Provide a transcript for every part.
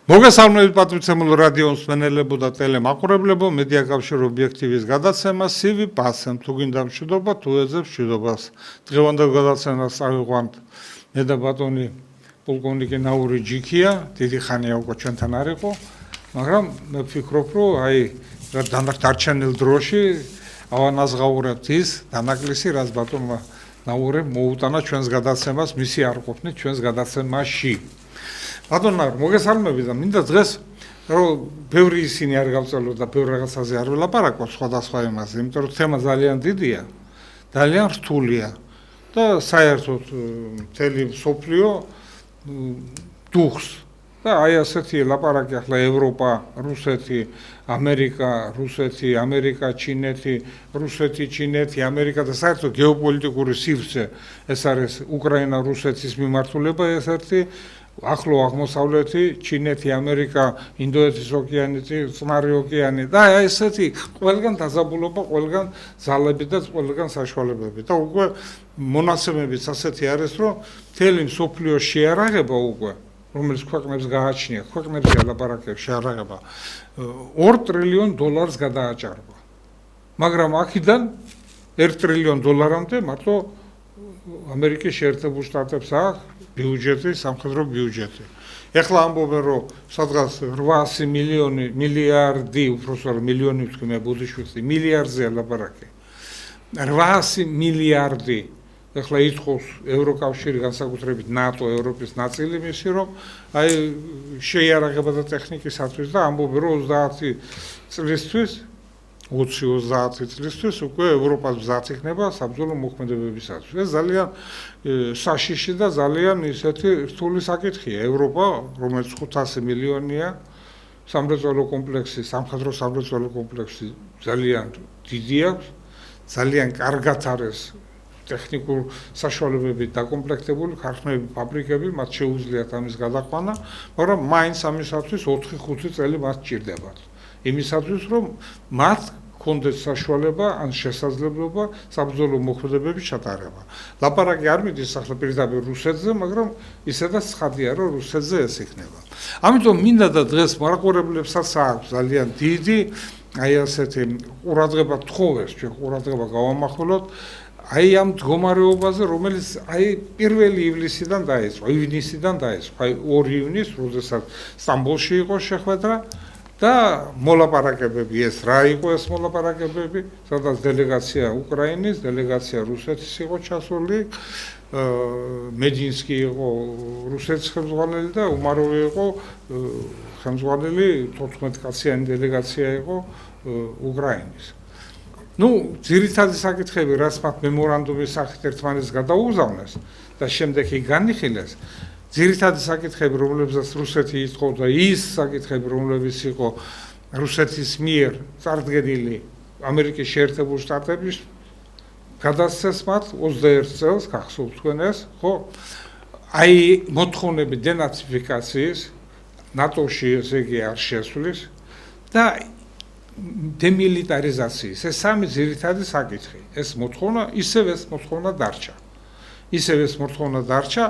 მოგესალმებით პატრიცემულ რადიოს მსმენელებო და ტელემაყურებლებო, მედია კავშირ ობიექტივის გადაცემა CV პასემ. თუ გინდა მშვიდობა, თუ ეძებს მშვიდობას. დღევანდელ გადაცემას წავიყვანთ მე და ბატონი პოლკოვნიკი ნაური ჯიქია, დიდი ხანია უკვე ჩვენთან არ იყო, მაგრამ მე ვფიქრობ, რომ დარჩენილ დროში ავანაზღაურებთ ის დანაკლისი, რაც ბატონმა ნაურემ მოუტანა ჩვენს გადაცემას, მისი არ ყოფნით ჩვენს გადაცემაში. ბატონო, მოგესალმებით და მინდა დღეს რომ ბევრი ისინი არ გავწელოთ და ბევრ რაღაცაზე არ ვილაპარაკო სხვადასხვა იმაზე, იმიტომ რომ თემა ძალიან დიდია, ძალიან რთულია და საერთოდ მთელი მსოფლიო დუხს და აი ასეთი ლაპარაკი ახლა ევროპა, რუსეთი, ამერიკა, რუსეთი, ამერიკა, ჩინეთი, რუსეთი, ჩინეთი, ამერიკა და საერთოდ გეოპოლიტიკური სივრცე ეს არის უკრაინა, რუსეთის მიმართულება ეს ერთი ახლო აღმოსავლეთი, ჩინეთი, ამერიკა, ინდოეთის ოკეანეთი, წყნარი ოკეანე და აი ესეთი ყველგან დაზაბულობა, ყველგან ძალები და ყველგან საშუალებები და უკვე მონაცემებიც ასეთი არის, რომ მთელი მსოფლიო შეარაღება უკვე რომელიც ქვეყნებს გააჩნია, ქვეყნებზე ლაპარაკებს შეარაღება 2 ტრილიონ დოლარს გადააჭარბა. მაგრამ აქედან 1 ტრილიონ დოლარამდე მარტო ამერიკის შეერთებულ შტატებს აქვს ბიუჯეტი, სამხედრო ბიუჯეტი. ეხლა ამბობენ, რომ სადღაც 800 მილიარდი, უბრალოდ მილიონი ვთქვი მე ბუდიშვილი, მილიარდზე ლაპარაკი. 800 მილიარდი ეხლა ითხოვს ევროკავშირი, განსაკუთრებით ნატო, ევროპის ნაწილი მისი, რომ აი შეიარაღება და ტექნიკისათვის და ამბობენ, რომ 30 წლისთვის 20-30 წლისთვის უკვე ევროპას მზად იქნება საბრძოლო მოქმედებებისათვის. ეს ძალიან საშიში და ძალიან ისეთი რთული საკითხია. ევროპა, რომელიც 500 მილიონია, სამრეწველო კომპლექსი, სამხედრო სამრეწველო კომპლექსი ძალიან დიდი აქვს, ძალიან კარგად არის ტექნიკურ საშუალებებით დაკომპლექტებული ქარხნები, ფაბრიკები, მათ შეუძლიათ ამის გადაყვანა, მაგრამ მაინც ამისათვის 4-5 წელი მათ სჭირდებათ. იმისათვის, რომ მათ კონდეს საშუალება ან შესაძლებლობა საბრძოლო მოქმედებების ჩატარება. ლაპარაკი არ მიდის ახლა პირდაპირ რუსეთზე, მაგრამ ისედაც ცხადია, რომ რუსეთზე ეს იქნება. ამიტომ მინდა და დღეს მაყურებლებსაც აქვს ძალიან დიდი აი ასეთი ყურადღება თხოვეს, ჩვენ ყურადღება გავამახვილოთ აი ამ მდგომარეობაზე, რომელიც აი 1 ივლისიდან დაიწყო, ივნისიდან დაიწყო, აი 2 ივნისს, როდესაც სტამბოლში იყო შეხვედრა და მოლაპარაკებები ეს რა იყო ეს მოლაპარაკებები, სადაც დელეგაცია უკრაინის, დელეგაცია რუსეთის იყო ჩასული, მეჯინსკი იყო რუსეთის ხელმძღვანელი და უმაროვი იყო ხელმძღვანელი 14 კაციანი დელეგაცია იყო უკრაინის. ძირითადი საკითხები, რაც მათ მემორანდუმის სახით ერთმანეთს გადაუგზავნეს და შემდეგ იქ განიხილეს, ძირითადი საკითხები, რომლებსაც რუსეთი ითხოვდა, ის საკითხები, რომლებიც იყო რუსეთის მიერ წარდგენილი ამერიკის შეერთებულ შტატების გადასცეს მათ 21 წელს, გახსოვთ თქვენ ეს, ხო? აი მოთხოვნები დენაციფიკაციის ნატოში ესე იგი არ შესვლის და დემილიტარიზაციის, ეს სამი ძირითადი საკითხი. ეს მოთხოვნა, ისევ ეს მოთხოვნა დარჩა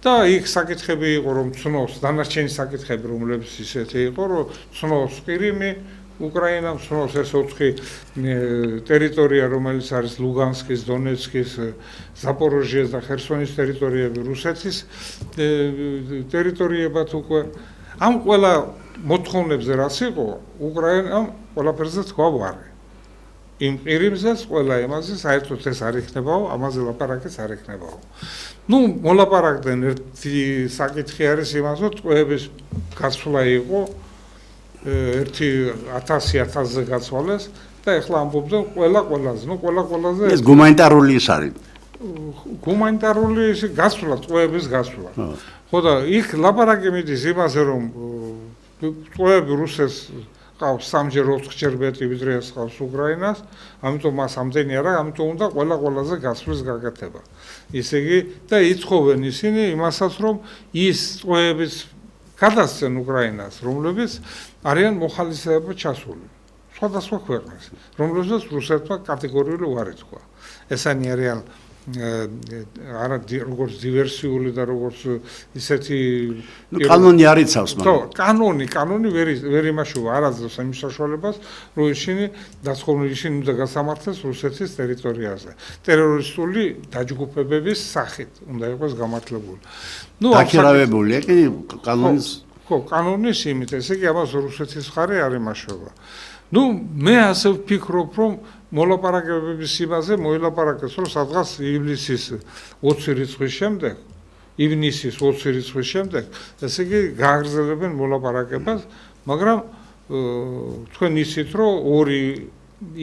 და იქ საკითხები იყო, რომ ცნოს, დანარჩენი საკითხები, რომლებიც ისეთი იყო, რომ ცნოს ყირიმი, უკრაინა, ცნოს ეს 4 ტერიტორია, რომელიც არის ლუგანსკის, დონეცკის, ზაპოროჟიეს და ხერსონის ტერიტორიები რუსეთის ტერიტორიებად უკვე. ამ ყველა მოთხოვნებზე რაც იყო, უკრაინამ ყველაფერზე თქვა ვარი. იმ ყირიმზეც ყველა იმაზე საერთოდ ეს არ იქნებაო, ამაზე ლაპარაკიც არ იქნებაო. მოლაპარაკდნენ ერთი საკითხი არის იმაზე, რომ ტყვეების გაცვლა იყო 1000-ზე გაცვალეს და ეხლა ამბობდნენ ყველაზე ეს გუმანიტარული ის არის. გუმანიტარული გაცვლა, ტყვეების გაცვლა. ხო და იქ ლაპარაკი მიდის იმაზე, რომ ტყვეები რუსეთს ყავს 3-ჯერ 4-ჯერ მეტი ვიდრე ეს ყავს უკრაინას, ამიტომ მას ამდენი არა, ამიტომ უნდა ყველაზე გაცვლის გაკეთება. ისე იგი და ითხოვენ ისინი იმასაც, რომ ის ტყვეების გადასცენ უკრაინას, რომლებიც არიან მოხალისეებად ჩასული. სხვადასხვა ქვეყნებს, რომლებსაც რუსეთმა კატეგორიული უარი თქვა. ესენი არიან არა როგორც დივერსიული და როგორც ისეთი კანონი არ იცავს მაგრამ კანონი ვერ იმაშუვა არასდროს იმ საშუალებას რომ ისინი ისინი უნდა გასამართლეს რუსეთის ტერიტორიაზე ტერორისტული დაჯგუფებების სახით უნდა იყოს გამართლებული დაქირავებულია კი კანონის კანონის იმით ესე იგი ამას რუსეთის მხარე არ იმაშუვა მე ასე ვფიქრობ რომ მოლაპარაკებების იმაზე მოილაპარაკეს რომ სადღაც ივლისის 20 რიცხვის შემდეგ ივნისის 20 რიცხვის შემდეგ ესე იგი გააგრძელებენ მოლაპარაკებას მაგრამ თქვენ იცით რომ 2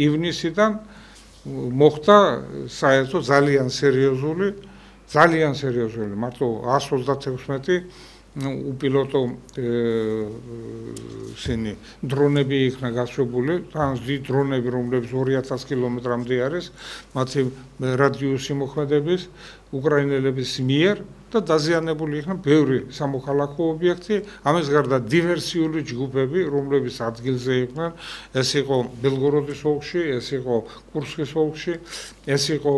ივნისიდან მოხდა საერთოდ ძალიან სერიოზული მარტო 136 უპილოტო ისინი დრონები იქნა გაშვებული, თან დიდი დრონები, რომლებიც 2000 კილომეტრამდე არის, მათი რადიუსი მოქმედების უკრაინელების მიერ და დაზიანებული იქნა ბევრი სამოქალაქო ობიექტი, ამის გარდა დივერსიული ჯგუფები, რომლებიც ადგილზე იყვნენ, ეს იყო ბელგოროდის ოლქში, ეს იყო კურსკის ოლქში, ეს იყო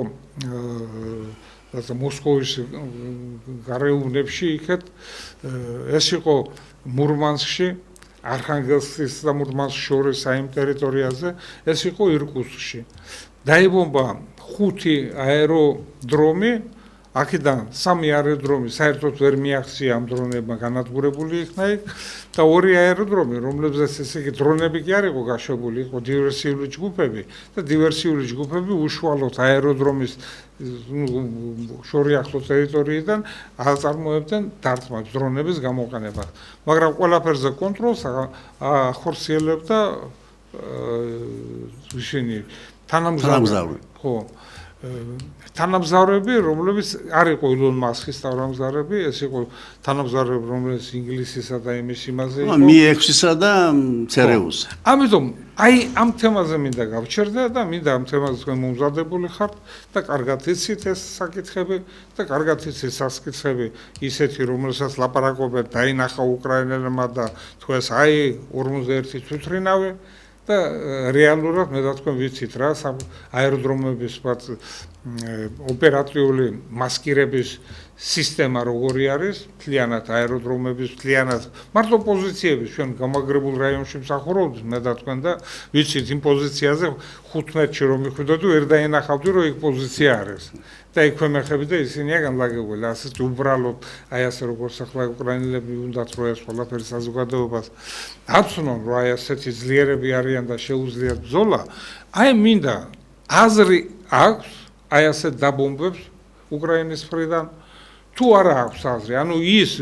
მოსკოვის გარეუბნებში იქეთ ეს იყო მურმანსკში არხანგელსკის და მურმანსკის შორის საიმ ტერიტორიაზე ეს იყო ირკუტსკში დაიბომბა 5 აეროდრომი აქედან 3 აეროდრომი საერთოდ ვერ მიაღწია ამ დრონებმა განადგურებული იქნა იქ და 2 აეროდრომი რომლებზეც ესე იგი დრონები კი არ იყო გაშვებული იყო დივერსიული ჯგუფები და დივერსიული ჯგუფები უშუალოდ აეროდრომის შორიახლო ტერიტორიიდან აწარმოებდნენ დარტყმას დრონების გამოყენებას მაგრამ ყველაფერზე კონტროლს ახორციელებდა ისინი თანამგზავრები ხო თანამგზავრები რომლებიც არ იყო ილონ მასკის თანამგზავრები ეს იყო თანამგზავრები რომლებიც ინგლისისა და იმის იმაზე იყო Mi6-ისა და CRU-ს ამიტომ აი ამ თემაზე მინდა გავჩერდე და მინდა ამ თემაზე თქვენ მომზადებული ხართ და კარგად იცით ეს საკითხები და კარგად იცით საკითხები ისეთი რომელსაც ლაპარაკობენ დაინახა უკრაინელებმა და თუ ეს აი 41 თვითრინავი და რეალურად მე და თქვენ ვიცით რა აეროდრომების ოპერატიული მასკირების სისტემა როგორი არის მთლიანად აეროდრომების მთლიანად მარტო პოზიციების ჩვენ გამაგრებულ რაიონში მსახურობთ მე და თქვენ და ვიცით იმ პოზიციაზე 15-ში რომ მიხვიდოდი ვერ დაინახავდი რომ იქ პოზიცია არის და იქ ქვემეხები და ისინია განლაგებული ასეთ უბრალოდ აი ასე როგორც ახლა უკრაინელები უნდათ რომ ეს ყველაფერი საზოგადოებას აცნონ რომ აი ასეთი ძლიერები არიან და შეუძლიათ ბრძოლა აი მინდა აზრი აქვს აი ასეთ დაბომბებს უკრაინის მხრიდან თუ არა აქვს აზრი ანუ ის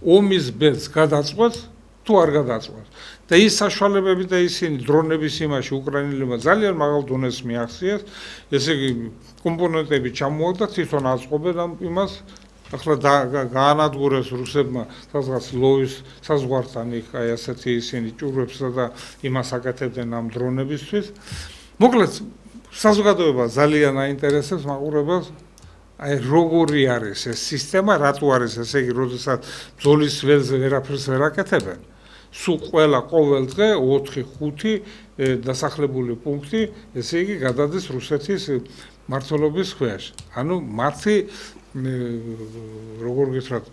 ომის ბედს გადაწყვეტს თუ არ გადაწყვეტს და ის საშუალებები და ისინი დრონების იმაში უკრაინელებმა ძალიან მაღალ დონეს მიაღწიეს ესე იგი კომპონენტები ჩამოაყდა თვითონ აწყობენ ამ იმას ახლა გაანადგურეს რუსებმა სადღაც ლოვის საზღვართან იქ აი ასეთი ისინი ჭურვებსა და იმას აკეთებდნენ ამ დრონებისთვის მოკლედ საზოგადოება ძალიან აინტერესებს მაყურებელს აი როგორი არის ეს სისტემა რატო არის ესე იგი როდესაც ბრძოლის ველზე ვერაფერს ვერ აკეთებენ სულ ყოველ დღე 4-5 დასახლებული პუნქტი ესე იგი გადადის რუსეთის მმართველობის ქვეშ ანუ მათი როგორ გითხრათ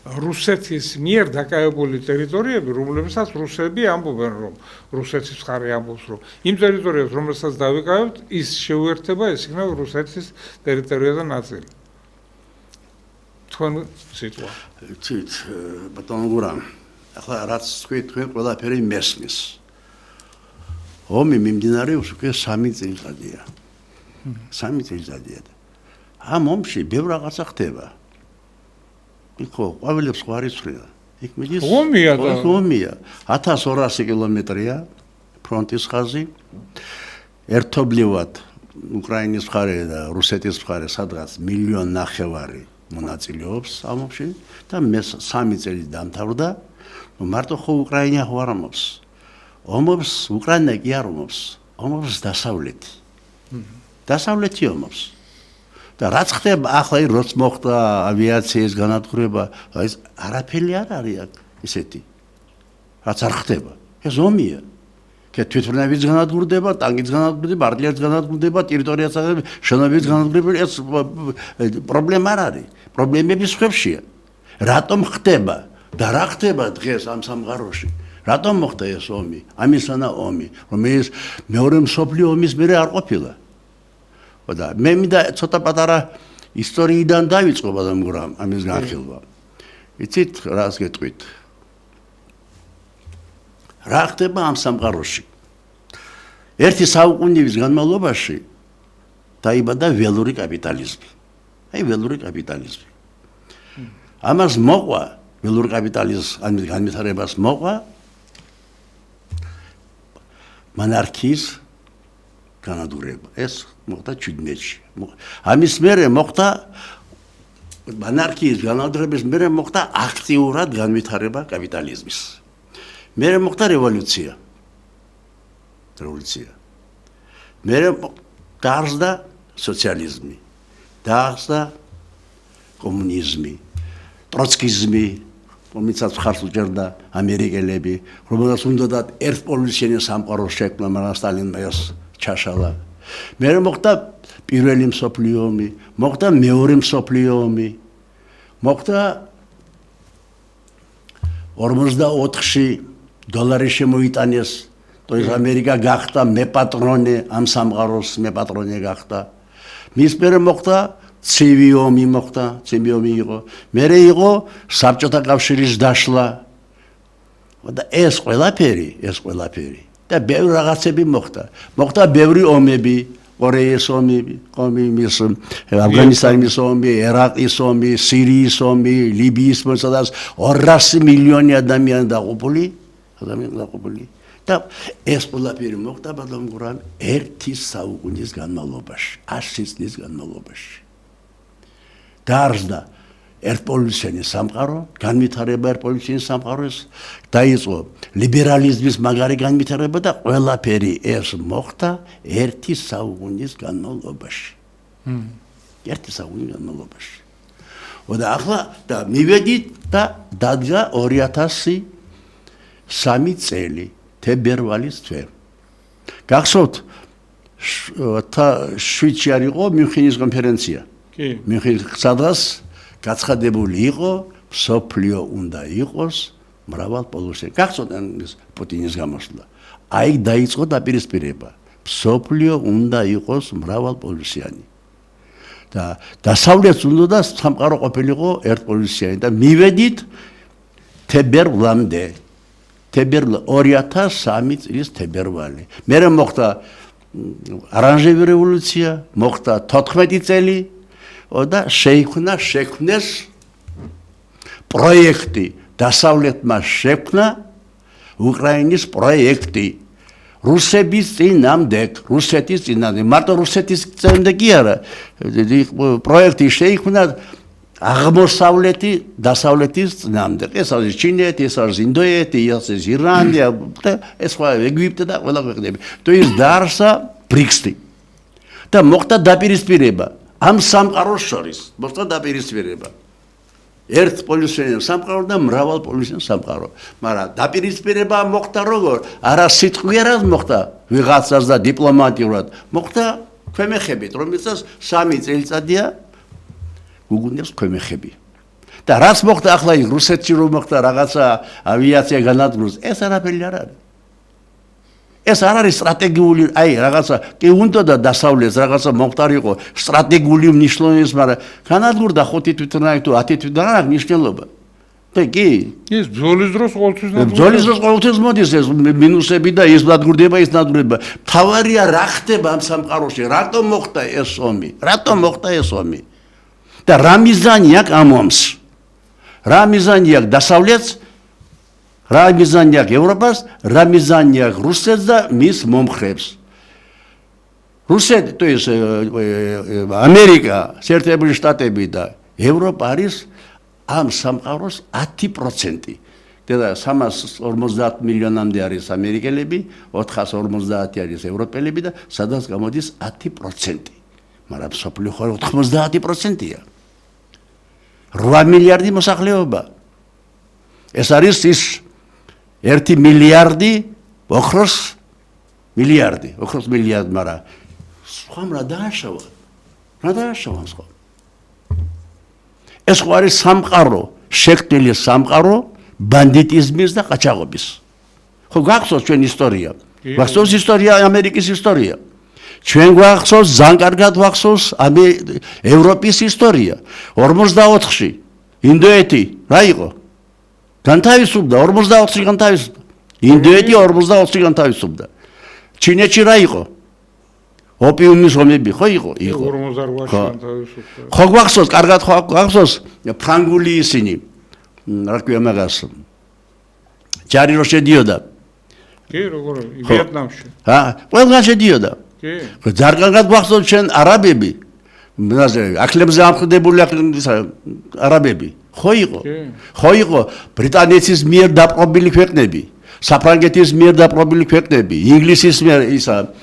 რუსეთის მიერ დაკავებული ტერიტორიები რომლებსაც რუსები ამბობენ რომ რუსეთის მხარე ამბობს რომ იმ ტერიტორიებს რომელსაც დავიკავებთ ის შეუერთება ეს იქნება რუსეთის ტერიტორიაზე ნაწილი თქვენ სიტყვა ცით ბატონო გურამ ახლა რაც თქვენ ყველაფერი მესმის ომი მიმდინარეობს უკვე 3 წელიწადია 3 წელიწადია ამ ომში ბევრ რაღაცა ხდება იქო ყვავილებს ხო არ იცვლია იქ მიდის ომია 1200 კილომეტრია ფრონტის ხაზი ერთობლივად უკრაინის მხარე და რუსეთის მხარე სადღაც 1.5 მილიონი მონაწილეობს ამ ომში და მე 3 წელი დამთავრდა მარტო ხო უკრაინა ხო არ ომობს ომობს უკრაინა კი არ ომობს დასავლეთი ომობს და რაც ხდება ახლა როც მოხდა ავიაციის განადგურება ეს არაფერი არ არის ისეთი რაც არ ხდება ეს ომია თვითმფრინავის განადგურდება, ტანკის განადგურდება, артиллერიის განადგურდება, ტერიტორიას შენობების განადგურება, ეს პრობლემა არ არის. პრობლემები სხვებშია. რატომ ხდება და რა ხდება დღეს ამ სამყაროში? რატომ მოხდა ეს ომი? ამისანა ომი, რომელიც მეორე მსოფლიო ომის მერე არ ყოფილა. და მე მინდა ცოტა პატარა ისტორიიდან დავიწყო ბატონო ამის განხილვა. იცით რას გეტყვით? რა ხდება ამ სამყაროში? ერთი საუკუნეების განმავლობაში დაიბადა ველური კაპიტალიზმი. ველური კაპიტალიზმი. ამას მოყვა ველური კაპიტალიზმის განვითარებას მოყვა მონარქიის განადგურება. ეს მოხდა 17-ში. ამის მერე მოხდა მონარქიის განადგურების მერე მოხდა აქტიურად განვითარება კაპიტალიზმის. მერე მოხდა რევოლუცია. მერე დაარსდა სოციალიზმი. დაარსდა კომუნიზმი, ტროცკიზმი, რომელსაც ხარს უჭერდა ამერიკელები, რომელსაც უნდათ ერთპოლისიანი სამყარო შექმნა, მაგრამ სტალინმა ეს ჩაშალა. მერე მოხდა პირველი მსოფლიო ომი, მოხდა მეორე მსოფლიო ომი, მოხდა 44-ში დოლარი შემოიტანეს, თორე ამერიკა გახდა მეპატრონე ამ სამყაროს, მეპატრონე გახდა. მის მერე მოხდა ცივი ომი მოხდა, ცივი ომი იყო. მერე იყო საბჭოთა კავშირის დაშლა. და ეს ყველაფერი და ბევრი რაღაცები მოხდა. მოხდა ბევრი ომები, კორეის ომი, ავღანისტანის ომი, ერაყის ომი, სირიის ომი, ლიბიის ომი, სადაც 200 მილიონი ადამიანი დაყუპული. და ეს ყველაფერი მოხდა ბატონო ერთი საუკუნის განმავლობაში, 100 წლის განმავლობაში. დაარსდა ერთპოლისიანი სამყარო, განვითარება ერთპოლისიანი სამყაროს, დაიწყო ლიბერალიზმის მაგარი განვითარება და ყველაფერი ეს მოხდა ერთი საუკუნის განმავლობაში. ერთი საუკუნის განმავლობაში. და ახლა და მივედით და დადგა 2003 წელი, თებერვალის თვე. გახსოვთ, შვიდში არ იყო მიუნხენის კონფერენცია. სადაც გაცხადებული იყო, მსოფლიო უნდა იყოს მრავალპოლუსიანი. გახსოვთ პუტინის გამოსვლა. აი დაიწყო დაპირისპირება. მსოფლიო უნდა იყოს მრავალპოლუსიანი. და დასავლეთს უნდა სამყარო ყოფილიყო ერთპოლუსიანი და მივედით თებერვლამდე. 2003 წლის თებერვალი. მერე მოხდა ორანჟევი რევოლუცია, მოხდა 14 წელი და შექმნეს პროექტი, დასავლეთმა შექმნა უკრაინის პროექტი. რუსეთის წინამდე, მარტო რუსეთის წინამდე კი არა, პროექტი შეიქმნა აღმოსავლეთი დასავლეთის წინამდე. ეს არის ჩინეთი, ეს არის ინდოეთი, ეს არის ირლანდია და ეს სხვა ეგვიპტე და ყველა ქვეყნები. თუ ის დაარსა ბრიქსი და მოხდა დაპირისპირება ამ სამყაროს შორის, მოხდა დაპირისპირება. ერთ პოლისიანი სამყარო და მრავალ პოლისიანი სამყარო. მაგრამ დაპირისპირება მოხდა როგორ? არა სიტყვიერად მოხდა ვიღაცას და დიპლომატიურად, მოხდა ქვემეხებით, რომელსაც 3 წელიწადია უგუნებს ქვემეხები. და რაც მოხდა ახლა რუსეთში რომ მოხდა რაღაცა ავიაცია განადგურეს, ეს არაფერი არ არის. ეს არ არის სტრატეგიული, რაღაცა კი უნდა და დასავლეთს რაღაცა მომხდარიყო სტრატეგიული მნიშვნელობის, მაგრამ განადგურდა 5 თვითმფრინავი თუ 10 თვითმფრინავი არ აქვს მნიშვნელობა. და კი ის ბრძოლის დროს ყოველთვის ბრძოლის დროს ყოველთვის მოდის ეს მინუსები და ის ნადგურდება, ის ნადგურება. თავარია რა ხდება ამ სამყაროში, რატომ მოხდა ეს ომი? რატომ მოხდა ეს ომი? და რა მიზანი აქვს ამ ომს? რა მიზანი აქვს დასავლეთს? რა მიზანი აქვს ევროპას? რა მიზანი აქვს რუსეთს და მის მომხრეებს? რუსეთი, თუ ის ამერიკა, შეერთებული შტატები და ევროპა არის ამ სამყაროს 10%. და 350 მილიონამდე არის ამერიკელები, 450 არის ევროპელები და სადაც გამოდის 10%. მაგრამ მსოფლიო ხო 90%-ია. 8 მილიარდი მოსახლეობა. ეს არის ის 1 მილიარდი ოქროს მილიარდი, ოქროს მილიარდი, მაგრამ სხვა რა დააშავა? რა დააშავა სხვა? ეს ხო არის სამყარო, შექმნილი სამყარო ბანდიტიზმის და ყაჩაღობის. ხო გახსოვს ჩვენ ისტორია? გახსოვს ისტორია, ამერიკის ისტორია. ჩვენ გვახსოვს, ძალიან კარგად ვახსოვს ევროპის ისტორია. 44-ში ინდოეთი რა იყო? განთავისუფლდა 44-ში განთავისუფლდა. ინდოეთი 44-ში განთავისუფლდა. ჩინეთში რა იყო? ოპიუმის ომები ხო იყო? 48-ში განთავისუფლდა. ხო გვახსოვს, კარგად ხო გვახსოვს ფრანგული ისინი. რა ქვია მაგას? ჯარი რო შედიოდა. კი, როგორ ვიეტნამში. ყველგან შედიოდა. კი. ძალიან კარგად გვახსოვს ჩვენ არაბები. ახლებზე ამხდებული არაბები. ხო იყო? ხო იყო ბრიტანეთის მიერ დაპყრობილი ქვეყნები. საფრანგეთის მიერ დაპყრობილი ქვეყნები, ინგლისის მიერ ისა,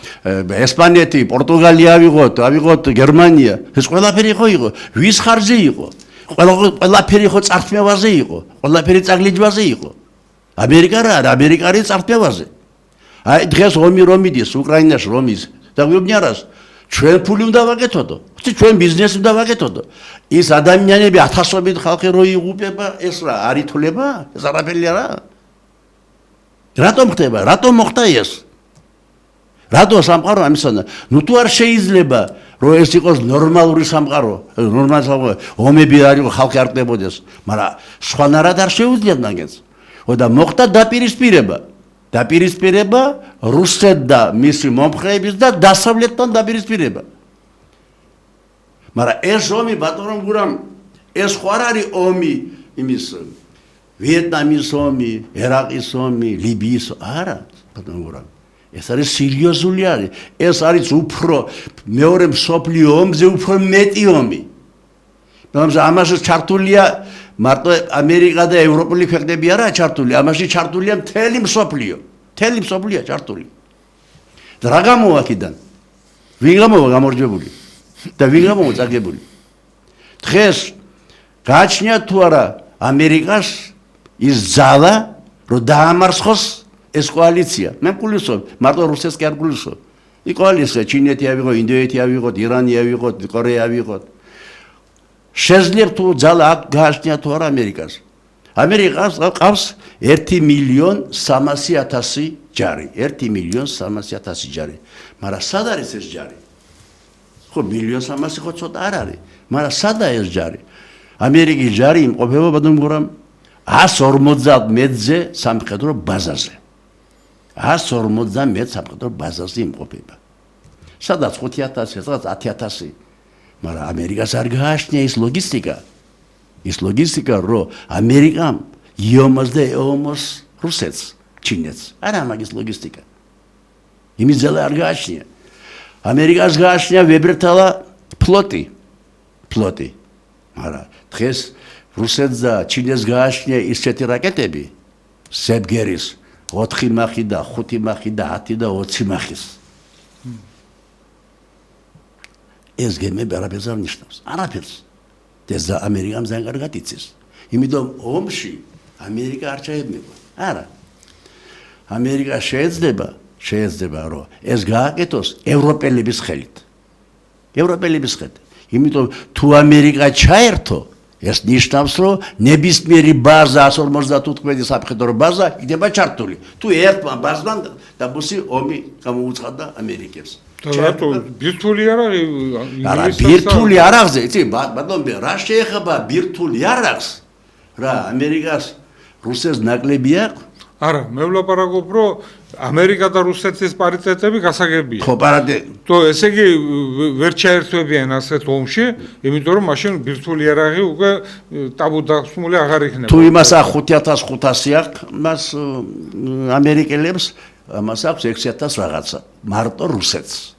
ესპანეთი, პორტუგალია ავიღოთ, გერმანია, ეს ყველაფერი ხო იყო? ვის ხარჯზე იყო? ყველაფერი ხო წარსულბაზე იყო? ყველაფერი წაგლიჯვაზე იყო? ამერიკა რა არის? ამერიკა არის წარსულბაზე. აი დღეს ომი რომიდის უკრაინაში რომის და გვიუბნიარას ჩვენ ფული უნდა ვაკეთოდო. ხუთი ჩვენ ბიზნესი უნდა ვაკეთოდო. ის ადამიანები ათასობით ხალხი რო იღუპება, ეს რა არითულება? ეს არაფერი არა. რატომ ხდება? რატომ მოხდა ეს? რატო სამყარო ამისანა? ნუ თუ არ შეიძლება რომ ეს იყოს ნორმალური სამყარო, ნორმალური სამყარო, ომები არ იყო, ხალხი არ ყდებოდეს, მაგრამ სხვანაირად არ შეუძლიათ მაგას. და მოხდა დაპირისპირება რუსეთ და მისი მომხრეების და დასავლეთთან დაპირისპირება. მაგრამ ეს ომი ბატონო გურამ, ეს ხო არ არის ომი იმის ვიეტნამის ომი, ერაყის ომი, ლიბიის არა, ბატონო გურამ. ეს არის სერიოზული არის. ეს არის უფრო მეორე მსოფლიო ომზე უფრო მეტი ომი. მაგრამ ამაში ჩართულია მარტო ამერიკა და ევროპული ქვეყნები არაა ჩართული, ამაში ჩართულია მთელი მსოფლიო. მთელი მსოფლიო ჩართული. და რა გამოვა აქედან? ვინ გამოვა გამარჯვებული? და ვინ გამოვა წაგებული? დღეს გააჩნია თუ არა ამერიკას ის ძალა, რომ დაამარცხოს ეს კოალიცია. მე მგულისხმობ, მარტო რუსეთს კი არ გულისხმობ. ის კოალიცია ჩინეთი ავიღო, ინდოეთი ავიღო, ირანი ავიღო, კორეა ავიღო. შეძლებ თუ ძალა გააჩნია თუ არა ამერიკას. ამერიკას ყავს 1,300,000 ჯარი. 1,300,000 ჯარი. მაგრამ სად არის ეს ჯარი? ხო 1,300,000 ხო ცოტა არ არის. მაგრამ სადაა ეს ჯარი? ამერიკის ჯარი იმყოფება ბატონო გურამ 150-ზე სამხედრო ბაზაზე. 150 სამხედრო ბაზაზე იმყოფება. სადაც 5,000, სადაც 10,000. მაგრამ ამერიკას არ გააჩნია ის ლოგისტიკა. ის ლოგისტიკა, რომ ამერიკამ იომოს და ეომოს რუსეთს, ჩინეთს. არა მაგის ლოგისტიკა. იმის ძალა არ გააჩნია. ამერიკას გააჩნია ვებრთალა ფლოტი. მაგრამ დღეს რუსეთს და ჩინეთს გააჩნია ისეთი რაკეტები, სებგერის 4 მახი და 5 მახი და 10 და 20 მახის. ეს გემები არაფერს არ ნიშნავს. არაფერს. ეს ამერიკამ ძალიან კარგად იცის. იმიტომ ომში ამერიკა არ ჩაებმება. არა. ამერიკა შეეძდება, რომ ეს გააკეთოს ევროპელების ხელით. ევროპელების ხელით. იმიტომ თუ ამერიკა ჩაერთო, ეს ნიშნავს, რომ ნებისმიერი ბაზა 155 სამხედრო ბაზა იქნება ჩართული. თუ ერთმა ბაზმან დაბოსი ომი გამოუცხადა ამერიკებს. რატო ბირთვული არ არის? არა, ბირთვული არაღზე, იცი, ბატონო, რა შეეხება ბირთვული არაღს? რა, ამერიკას რუსეთს ნაკლები აქვს? არა, მე ვლაპარაკობ, რომ ამერიკა და რუსეთის პარიტეტები გასაგებია. ხო, პარიტეტი. ესე იგი ვერ ჩაერთვებიან ასეთ ომში, იმიტომ რომ მაშინ ბირთვული არაღი უკვე ტაბუ დასმული აღარ იქნება. თუ იმას 5,500 აქვს, მას ამერიკელებს ამას აქვს 6,000 რაღაცა, მარტო რუსეთს.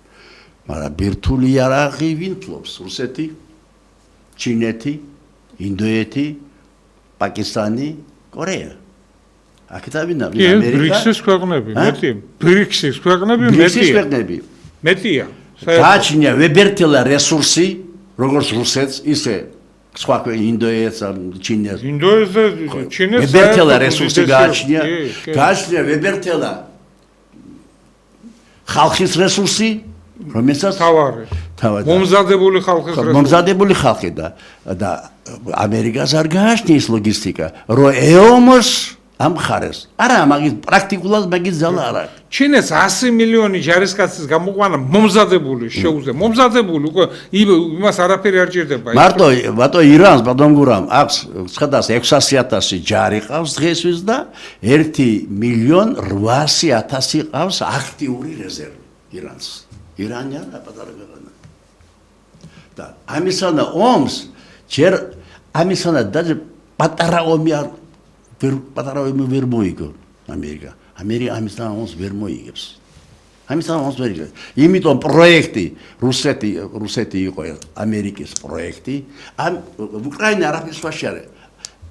მაგრამ ბირთვული არაღი ვინ ფლობს? რუსეთი, ჩინეთი, ინდოეთი, პაკისტანი, კორეა. აქეთავინა ამერიკა. ბრიქსის ქვეყნები, მეტი. ბრიქსის ქვეყნები მეტია. გააჩნია ვებერთელა რესურსი, როგორც რუსეთს, ისე სხვა ინდოეთს, ჩინეთს. ინდოეთს და ჩინეთს ვებერთელა რესურსი გააჩნია. გააჩნია ვებერთელა ხალხის რესურსი, რომელსაც თავარი. თავად მომზადებული ხალხის რესურსი. მომზადებული ხალხი და ამერიკას არ გააჩნია ლოგისტიკა, რომ ეომოს ამ ხარეს. არა, მაგის პრაქტიკულად მაგის ძალა არ აქვს. ჩინეთს 100 მილიონი ჯარისკაცის გამოყვანა მომზადებული შეუძლია. მომზადებული უკვე იმას არაფერი არ ჭირდება. მარტო ირანს ბადონგურამ აქვს ცხედას 600,000 ჯარი ყავს დღესთვის და 1,800,000 ყავს აქტიური რეზერვი ირანს. ირანი არა პატარა ქვეყანა. და ამისანა ომს ჯერ ამისანა და პატარა ომი არ პატარა ომი ვერ მოიგო ამერიკა. ამერიკა ამისანა ომს ვერ მოიგებს. ამისანა ომს ვერ მოიგებს. იმიტომ პროექტი რუსეთი იყო ამერიკის პროექტი. ამ უკრაინა არაფერს ვაშარე.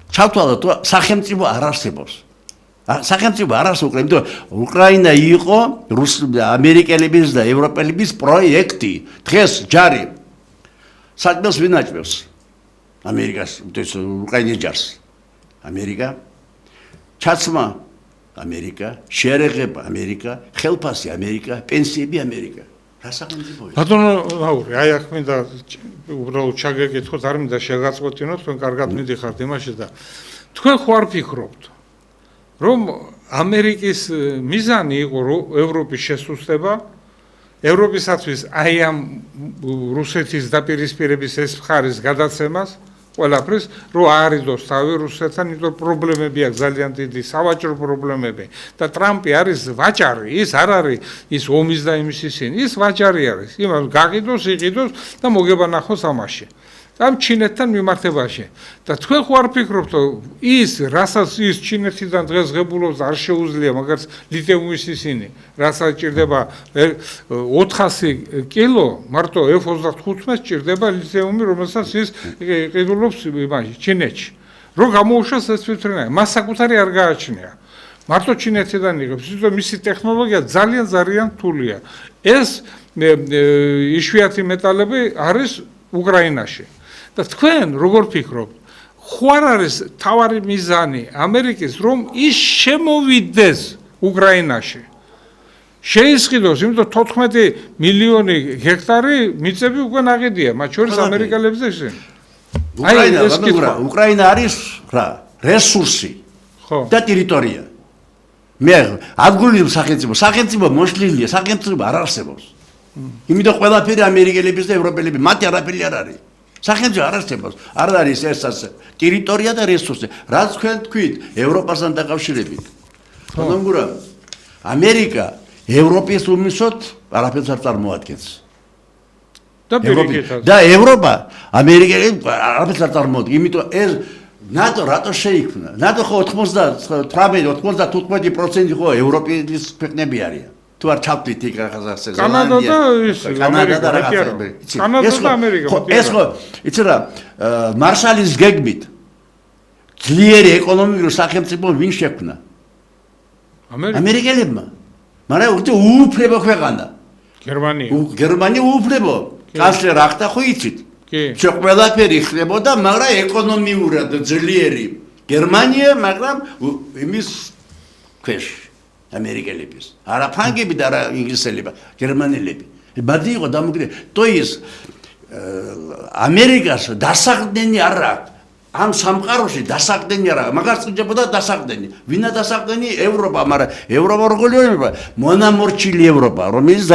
ჩავთვალოთ სახელმწიფო არ არსებობს. სახელმწიფო არ არსებობს, იმიტომ უკრაინა იყო ამერიკელების და ევროპელების პროექტი. დღეს ჯარი საქმეს ვინაჭებს ამერიკას, უკრაინის ჯარს. ამერიკა ჩაცმა ამერიკა, შეერეღება ამერიკა, ხელფასი ამერიკა, პენსიები ამერიკა. რა სახელმწიფოა? ბატონო ლაური, აი აქ მინდა უბრალოდ ჩაგეკითხოთ, არ მინდა შეგაწყვეტინოთ, თქვენ კარგად მიდიხართ იმაში და თქვენ ხო არ ფიქრობთ, რომ ამერიკის მიზანი იყო ევროპის შესუსტება, ევროპისათვის აი ამ რუსეთის დაპირისპირების ეს მხარის გადაცემას ყველაფრის, რომ აარიდოს თავი რუსეთთან, იმიტომ პრობლემები აქვს ძალიან დიდი, სავაჭრო პრობლემები და ტრამპი არის ვაჭარი, ის არ არის ის ომის და იმის ისინი, ის ვაჭარი არის, იმას გაგიდოს, იყიდოს და მოგებანახოს ამაში. ამ ჩინეთთან მიმართებაში. და თქვენ ხო არ ფიქრობთ, ის რასაც ის ჩინეთიდან დღეს ღებულობს არ შეუძლია, მაგაც ლითიუმის ისინი, რასაც ჭირდება 400 კილო, მარტო F-35-ს ჭირდება ლითიუმი, რომელსაც ის ყიდულობს იმაში, ჩინეთში. რომ გამოუშვას ეს თვითონ, მას საკუთარი არ გააჩნია. მარტო ჩინეთიდან იღებს, იმიტომ მისი ტექნოლოგია ძალიან რთულია. ეს იშვიათი მეტალები არის უკრაინაში. და თქვენ როგორ ფიქრობთ, ხო არ არის თავარი მიზანი ამერიკის, რომ ის შემოვიდეს უკრაინაში? შეისყიდოს, იმიტომ 14 მილიონი ჰექტარი მიწები უკვე ნაყიდია, მათ შორის ამერიკელებს ისინი. უკრაინა არის რა, რესურსი და ტერიტორია. მე ადგილი სახელმწიფო მოშლილია, სახელმწიფო არ არსებობს. იმიტომ ყველაფერი ამერიკელების და ევროპელების, მათი არაფერი არ არის. სახელმწიფო არ არსებობს, არ არის ესაც ტერიტორია და რესურსი. რაც თქვენ თქვით ევროპასთან დაკავშირებით. თუნდაც ამერიკა ევროპის უმისოდ არაფერს არ წარმოადგენს. და ევროპა ამერიკელებს არაფერს არ წარმოადგენს. იმიტომ ეს ნატო რატო შეიქმნა? ნატო ხო 98-95% ხო ევროპის ქვეყნები არიან. თუ არ ჩავდით იქ რაღაცა კანადა და ამერიკა, კანადა და ამერიკა. ეს ხო, იცი რა, მარშალის გეგმით ძლიერი ეკონომიკური სახელმწიფო ვინ შექმნა? ამერიკელებმა. მაგრამ უკვე უუფლებო ქვეყანა. გერმანია უუფლებო. კანცლერ ახტა ხო იცით? ყველაფერი ხდებოდა, მაგრამ ეკონომიურად ძლიერი გერმანია, მაგრამ იმის ქვეშ ამერიკელების. არა ფრანგები და არა ინგლისელები, გერმანელები. ბადი იყო დამოკიდებული. то есть ამერიკას დასაყრდენი არ აქვს. ამ სამყაროში დასაყრდენი არ აქვს. მაგას წინდებოდა დასაყრდენი. ვინა დასაყრდენი? ევროპა, მაგრამ ევროპა როგორ იყო? მონამორჩილი ევროპა, რომელიც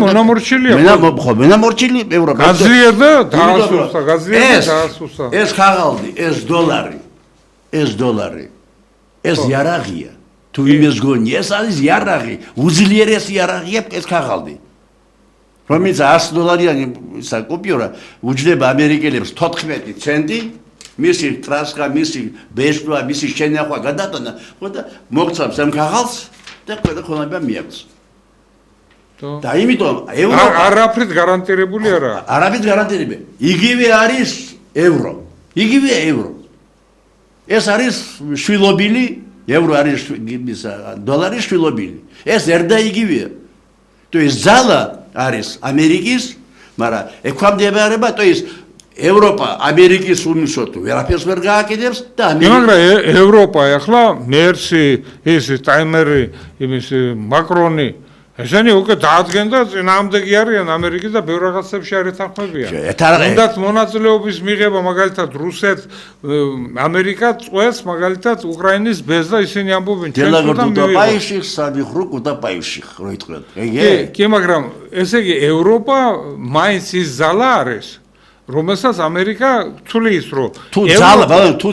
მონამორჩილი ევროპა. გაძლიერდა, დაასუსტა. ეს ხაღალდი, ეს დოლარი. ეს იარაღია. თუ იმის გონი, ეს არის იარაღი, უძლიერესი იარაღია ეს ხაღალდი. რომელიც $100-იანი საკუპიურა უჯდება ამერიკელებს 14 ცენტი, მისი ტრასკა, მისი ბეშტვა, მისი შენახვა გადატანა, ხოდა მოგცემს ამ ხაღალს და ყველაფერი მიაქვს. და იმიტომ ევროპა არაფრით გარანტირებული არა. არაფრით გარანტირებული. იგივე არის ევრო. ეს არის შვილობილი евро არის დოლარი შვილობილი. ეს ერდა იგივეა. то есть ზალა არის ამერიკის, მაგრამ ექვემდებარება, то есть ევროპა ამერიკის უმისოდ ვერაფერს ვერ გააკეთებს და მაგრამ ევროპა ახლა მერცი, ეს ტაიმერი, იმის მაკრონი ესენი უკვე დაადგენდა წინააღმდეგი არიან ამერიკის და ბევრ რაღაცებში არ ეთანხმებიან. უნდათ მონაწილეობის მიღება მაგალითად რუსეთ ამერიკა წვეს მაგალითად უკრაინის ბეზს და ისინი ამბობენ კი, მაგრამ ესე იგი ევროპა მაინც ის ზალა არის რომელსაც ამერიკა თulis რომ თუ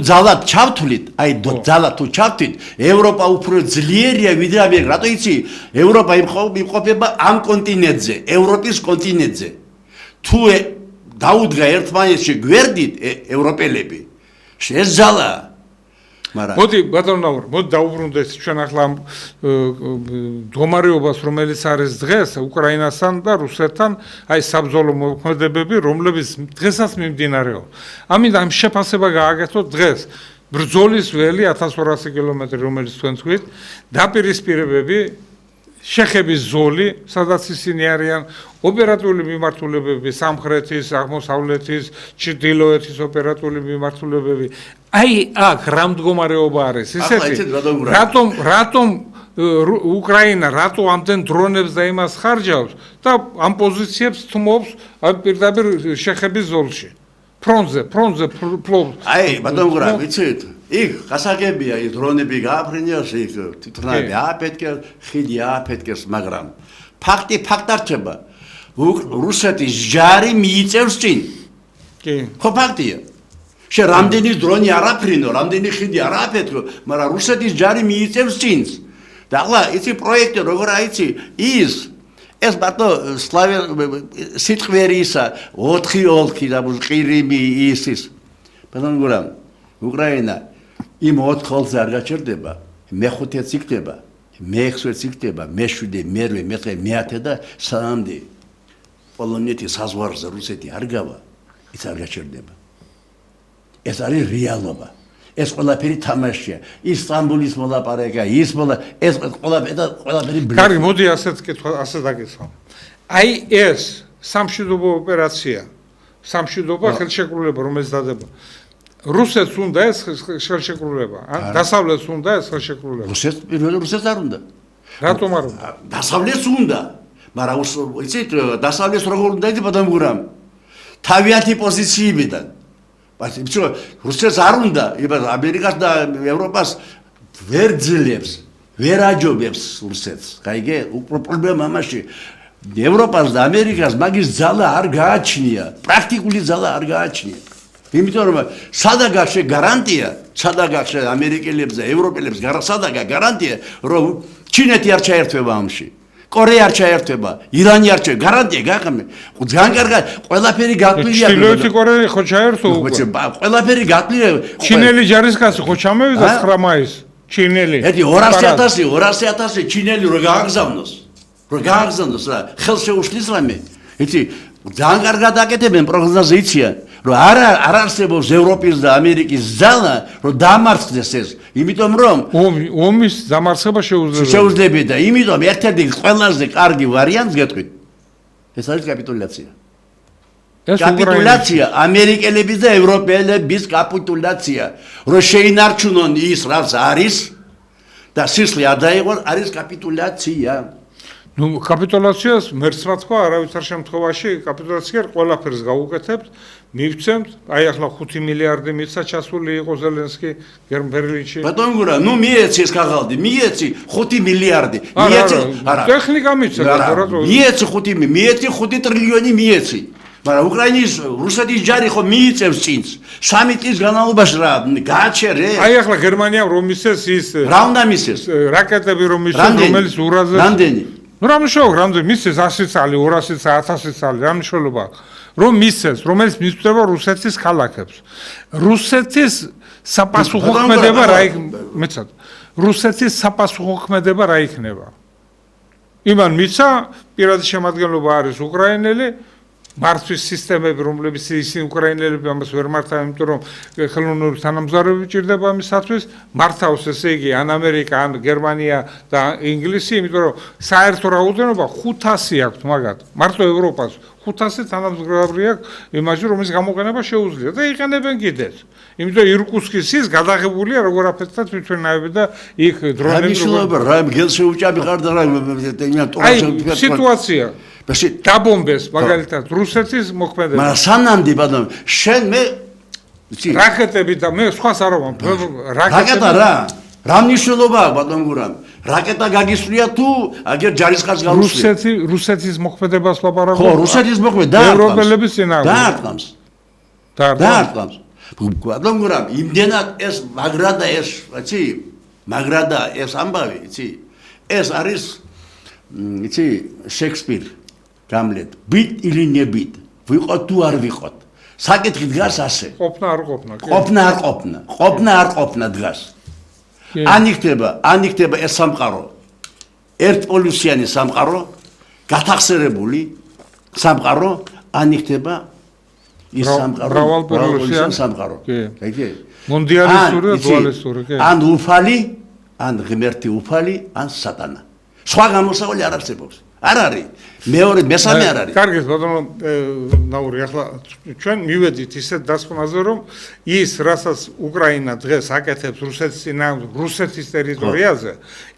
ზალა ჩავთვლით, აი ზალა თუ ჩავთვლით, ევროპა უფრო ძლიერია ვიდრე ამერიკა. რატო იცი? ევროპა იმყოფება ამ კონტინენტზე, ევროპის კონტინენტზე. თუ დაუდგა ერთმანეთში გვერდით ევროპელები, ეს ზალა. მოდი ბატონო, მოდი დაუბრუნდეთ ჩვენ ახლა ამ მდგომარეობას, რომელიც არის დღეს უკრაინასთან და რუსეთთან, აი საბრძოლო მოქმედებები, რომლებიც დღესაც მიმდინარეობს. ამიტომ შეფასება გააკეთოთ დღეს. ბრძოლის ველი 1200 კილომეტრი, რომელიც თქვენ თქვით, დაპირისპირებები, შეხების ზოლი, სადაც ისინი არიან, ოპერატიული მიმართულებები, სამხრეთის, აღმოსავლეთის, ჩრდილოეთის ოპერატიული მიმართულებები. აი აქ რა მდგომარეობა არის ისეთი რატომ უკრაინა რატო ამდენ დრონებს და იმას ხარჯავს და ამ პოზიციებს თმობს პირდაპირ შეხების ზოლში ფრონტზე აი ბატონო გურა ვიცით იქ გასაგებია ის დრონები გააფრინეს იქ თვითონები ააფეთქეს ხიდი ააფეთქეს მაგრამ ფაქტი ფაქტარჩება რუსეთის ჯარი მიიწევს წინ კი ხო ფაქტია შენ რამდენი დრონი არაფრინო, რამდენი ხიდი არაფეთქო, მაგრამ რუსეთის ჯარი მიიწევს წინს. და ახლა იცი პროექტი როგორ აიცი ის ბატო სიტყვერი ისა 4 ოლქი და ყირიმი ის. ბატონო გურა, უკრაინა იმ 4 ოლქზე არ გაჩერდება, მე-5-იც იქნება, მე-6-იც იქნება, მე-7, მე-8, მე-9, მე-10 და 3-მდე. პოლონეთის საზღვარზე რუსეთი არ გავა, ის არ გაჩერდება. ეს არის რეალობა. ეს ყველაფერი თამაშია. ისტანბულის მოლაპარაკება, ეს ყველაფერი ბლეფი. კარგი, მოდი ასე დაგესვა. აი ეს სამშვიდობო ოპერაცია, სამშვიდობო ხელშეკრულება, რომელიც დადება. რუსეთს უნდა ეს ხელშეკრულება, დასავლეთს უნდა ეს ხელშეკრულება. რუსეთს არ უნდა. რატომ არ უნდა? დასავლეთს უნდა. მაგრამ იცით, დასავლეთს როგორ უნდა იცი ბატონო გურამ? თავიანთი პოზიციებიდან. რუსეთს არ უნდა, ამერიკას და ევროპას ვერ ძლებს, ვერ აჯობებს რუსეთს. გაიგე? პრობლემა ამაში. ევროპას და ამერიკას მაგის ძალა არ გააჩნია, პრაქტიკული ძალა არ გააჩნია. იმიტომ რომ სადა გახშე გარანტია, სადა გახშე ამერიკელებს და ევროპელებს სადა გარანტია, რომ ჩინეთი არ ჩაერთვება ამში. კორეა არ ჩაერთვება, ირანი არ ჩაერთვება, გარანტია გახმე. ძალიან კარგად, ყველაფერი გაკლია. ჩრდილოეთი კორეა ხო ჩაერთო უკვე? ყველაფერი გაკლია. ჩინელი ჯარისკაცი ხო ჩამოვიდა 9 მაისს? ჩინელი. ერთი 200,000 ჩინელი რო გააგზავნოს. რა, ხელს შეუშლის რამე. იცი, ძალიან კარგად აკეთებენ პროგნოზაზე იციან, რომ არ არსებობს ევროპის და ამერიკის ძალა, რომ დამარცხდეს ეს. იმიტომ რომ ომის დამარცხება შეუძლებელი და იმიტომ ერთ-ერთი ყველაზე კარგი ვარიანტს გეტყვით. ეს არის კაპიტულაცია. კაპიტულაცია, ამერიკელების და ევროპელების კაპიტულაცია, რომ შეინარჩუნონ ის, რაც არის და სისხლი არ დაიღონ, არის კაპიტულაცია. ნუ კაპიტულაციას მერც რა თქვა, არავის არ შემთხვევაში კაპიტულაცია ყველაფერს გაუკეთებთ, მივცემთ, აი ახლა 5 მილიარდი მიცა ჩასული იყო ზელენსკი ბერლინში. ბატონო გურა, ნუ მიეცი ეს კაღალდი, მიეცი 5 მილიარდი. მიეცი, არა. ტექნიკა მიცა, რატო? მიეცი 5 ტრილიონი მიეცი. მაგრამ უკრაინის რუსეთის ჯარი ხო მიიწევს წინს. 3 წლის განმავლობაში რა გააჩერე? აი ახლა გერმანიამ რომ მისცეს ის რა უნდა მისცეს? რაკეტები რომ მისცეს, რომელიც ურაზე რამდენი? ნუ რა მნიშვნელობა, რამდენი მისცეს 100 წალი, 200 წალი, 1000 წალი, რა მნიშვნელობა აქვს? რომ მისცეს, რომელიც მისწვდება რუსეთის ქალაქებს. რუსეთის საპასუხო ქმედება რა მეცად. რუსეთის საპასუხო ქმედება რა იქნება? იმან მიცა პირადი შემადგენლობა არის უკრაინელი, მართვის სისტემები, რომლებიც ისინი უკრაინელები ამას ვერ მართავენ, იმიტომ რომ ხელოვნური თანამგზავრები ჭირდება ამისათვის, მართავს ესე იგი ან ამერიკა, ან გერმანია და ინგლისი, იმიტომ რომ საერთო რაოდენობა 500 აქვს მაგათ, მარტო ევროპას 500 თანამსხმეელი აქვს იმაში, რომელიც გამოყენება შეუძლია და იყენებენ კიდეც. იმიტომ ირკუტსკის ის გადაღებულია როგორ აფეთქდა თვითმფრინავები და იქ დრონები რა გელში უჭაბი ხარ და რა სიტუაცია დაბომბეს მაგალითად რუსეთის მოქმედება. მაგრამ სანამდე ბატონო შენ მე რაკეტები და მე სხვას არ ვამბობ. რაკეტა რა მნიშვნელობა აქვს ბატონ გურამ? რაკეტა გაგისვლია თუ აგერ ჯარისკაც გავუსვლია? რუსეთის მოქმედებას ლაპარაკობ. ხო, რუსეთის მოქმედება ევროპელების წინააღმდეგ. დაარტყამს. ბატონ გურამ, იმდენად ეს მაგრადა ეს ამბავი, იცი? ეს არის იცი შექსპირ გამლეტ. ბიტ или не ბიტ. ვიყოთ თუ არ ვიყოთ. საკითხი დგას ასე. ყოფნა არ ყოფნა. ყოფნა არ ყოფნა დგას. ანიქდება ეს სამყარო ერთპოლუსიანი სამყარო გათახსერებული სამყარო ანიქდება ის სამყარო მრავალპოლუსიანი სამყარო კაი მონდიალისტური და დუალისტური კი ან უფალი ან ღმერთი უფალი ან სატანა სხვა გამოსავალი არ არსებობს არ არის მესამე არ არის კარგი ბატონო ნაური ახლა ჩვენ მივედით ისეთ დასკვნაზე რომ ის რასაც უკრაინა დღეს აკეთებს რუსეთის წინააღმდეგ რუსეთის ტერიტორიაზე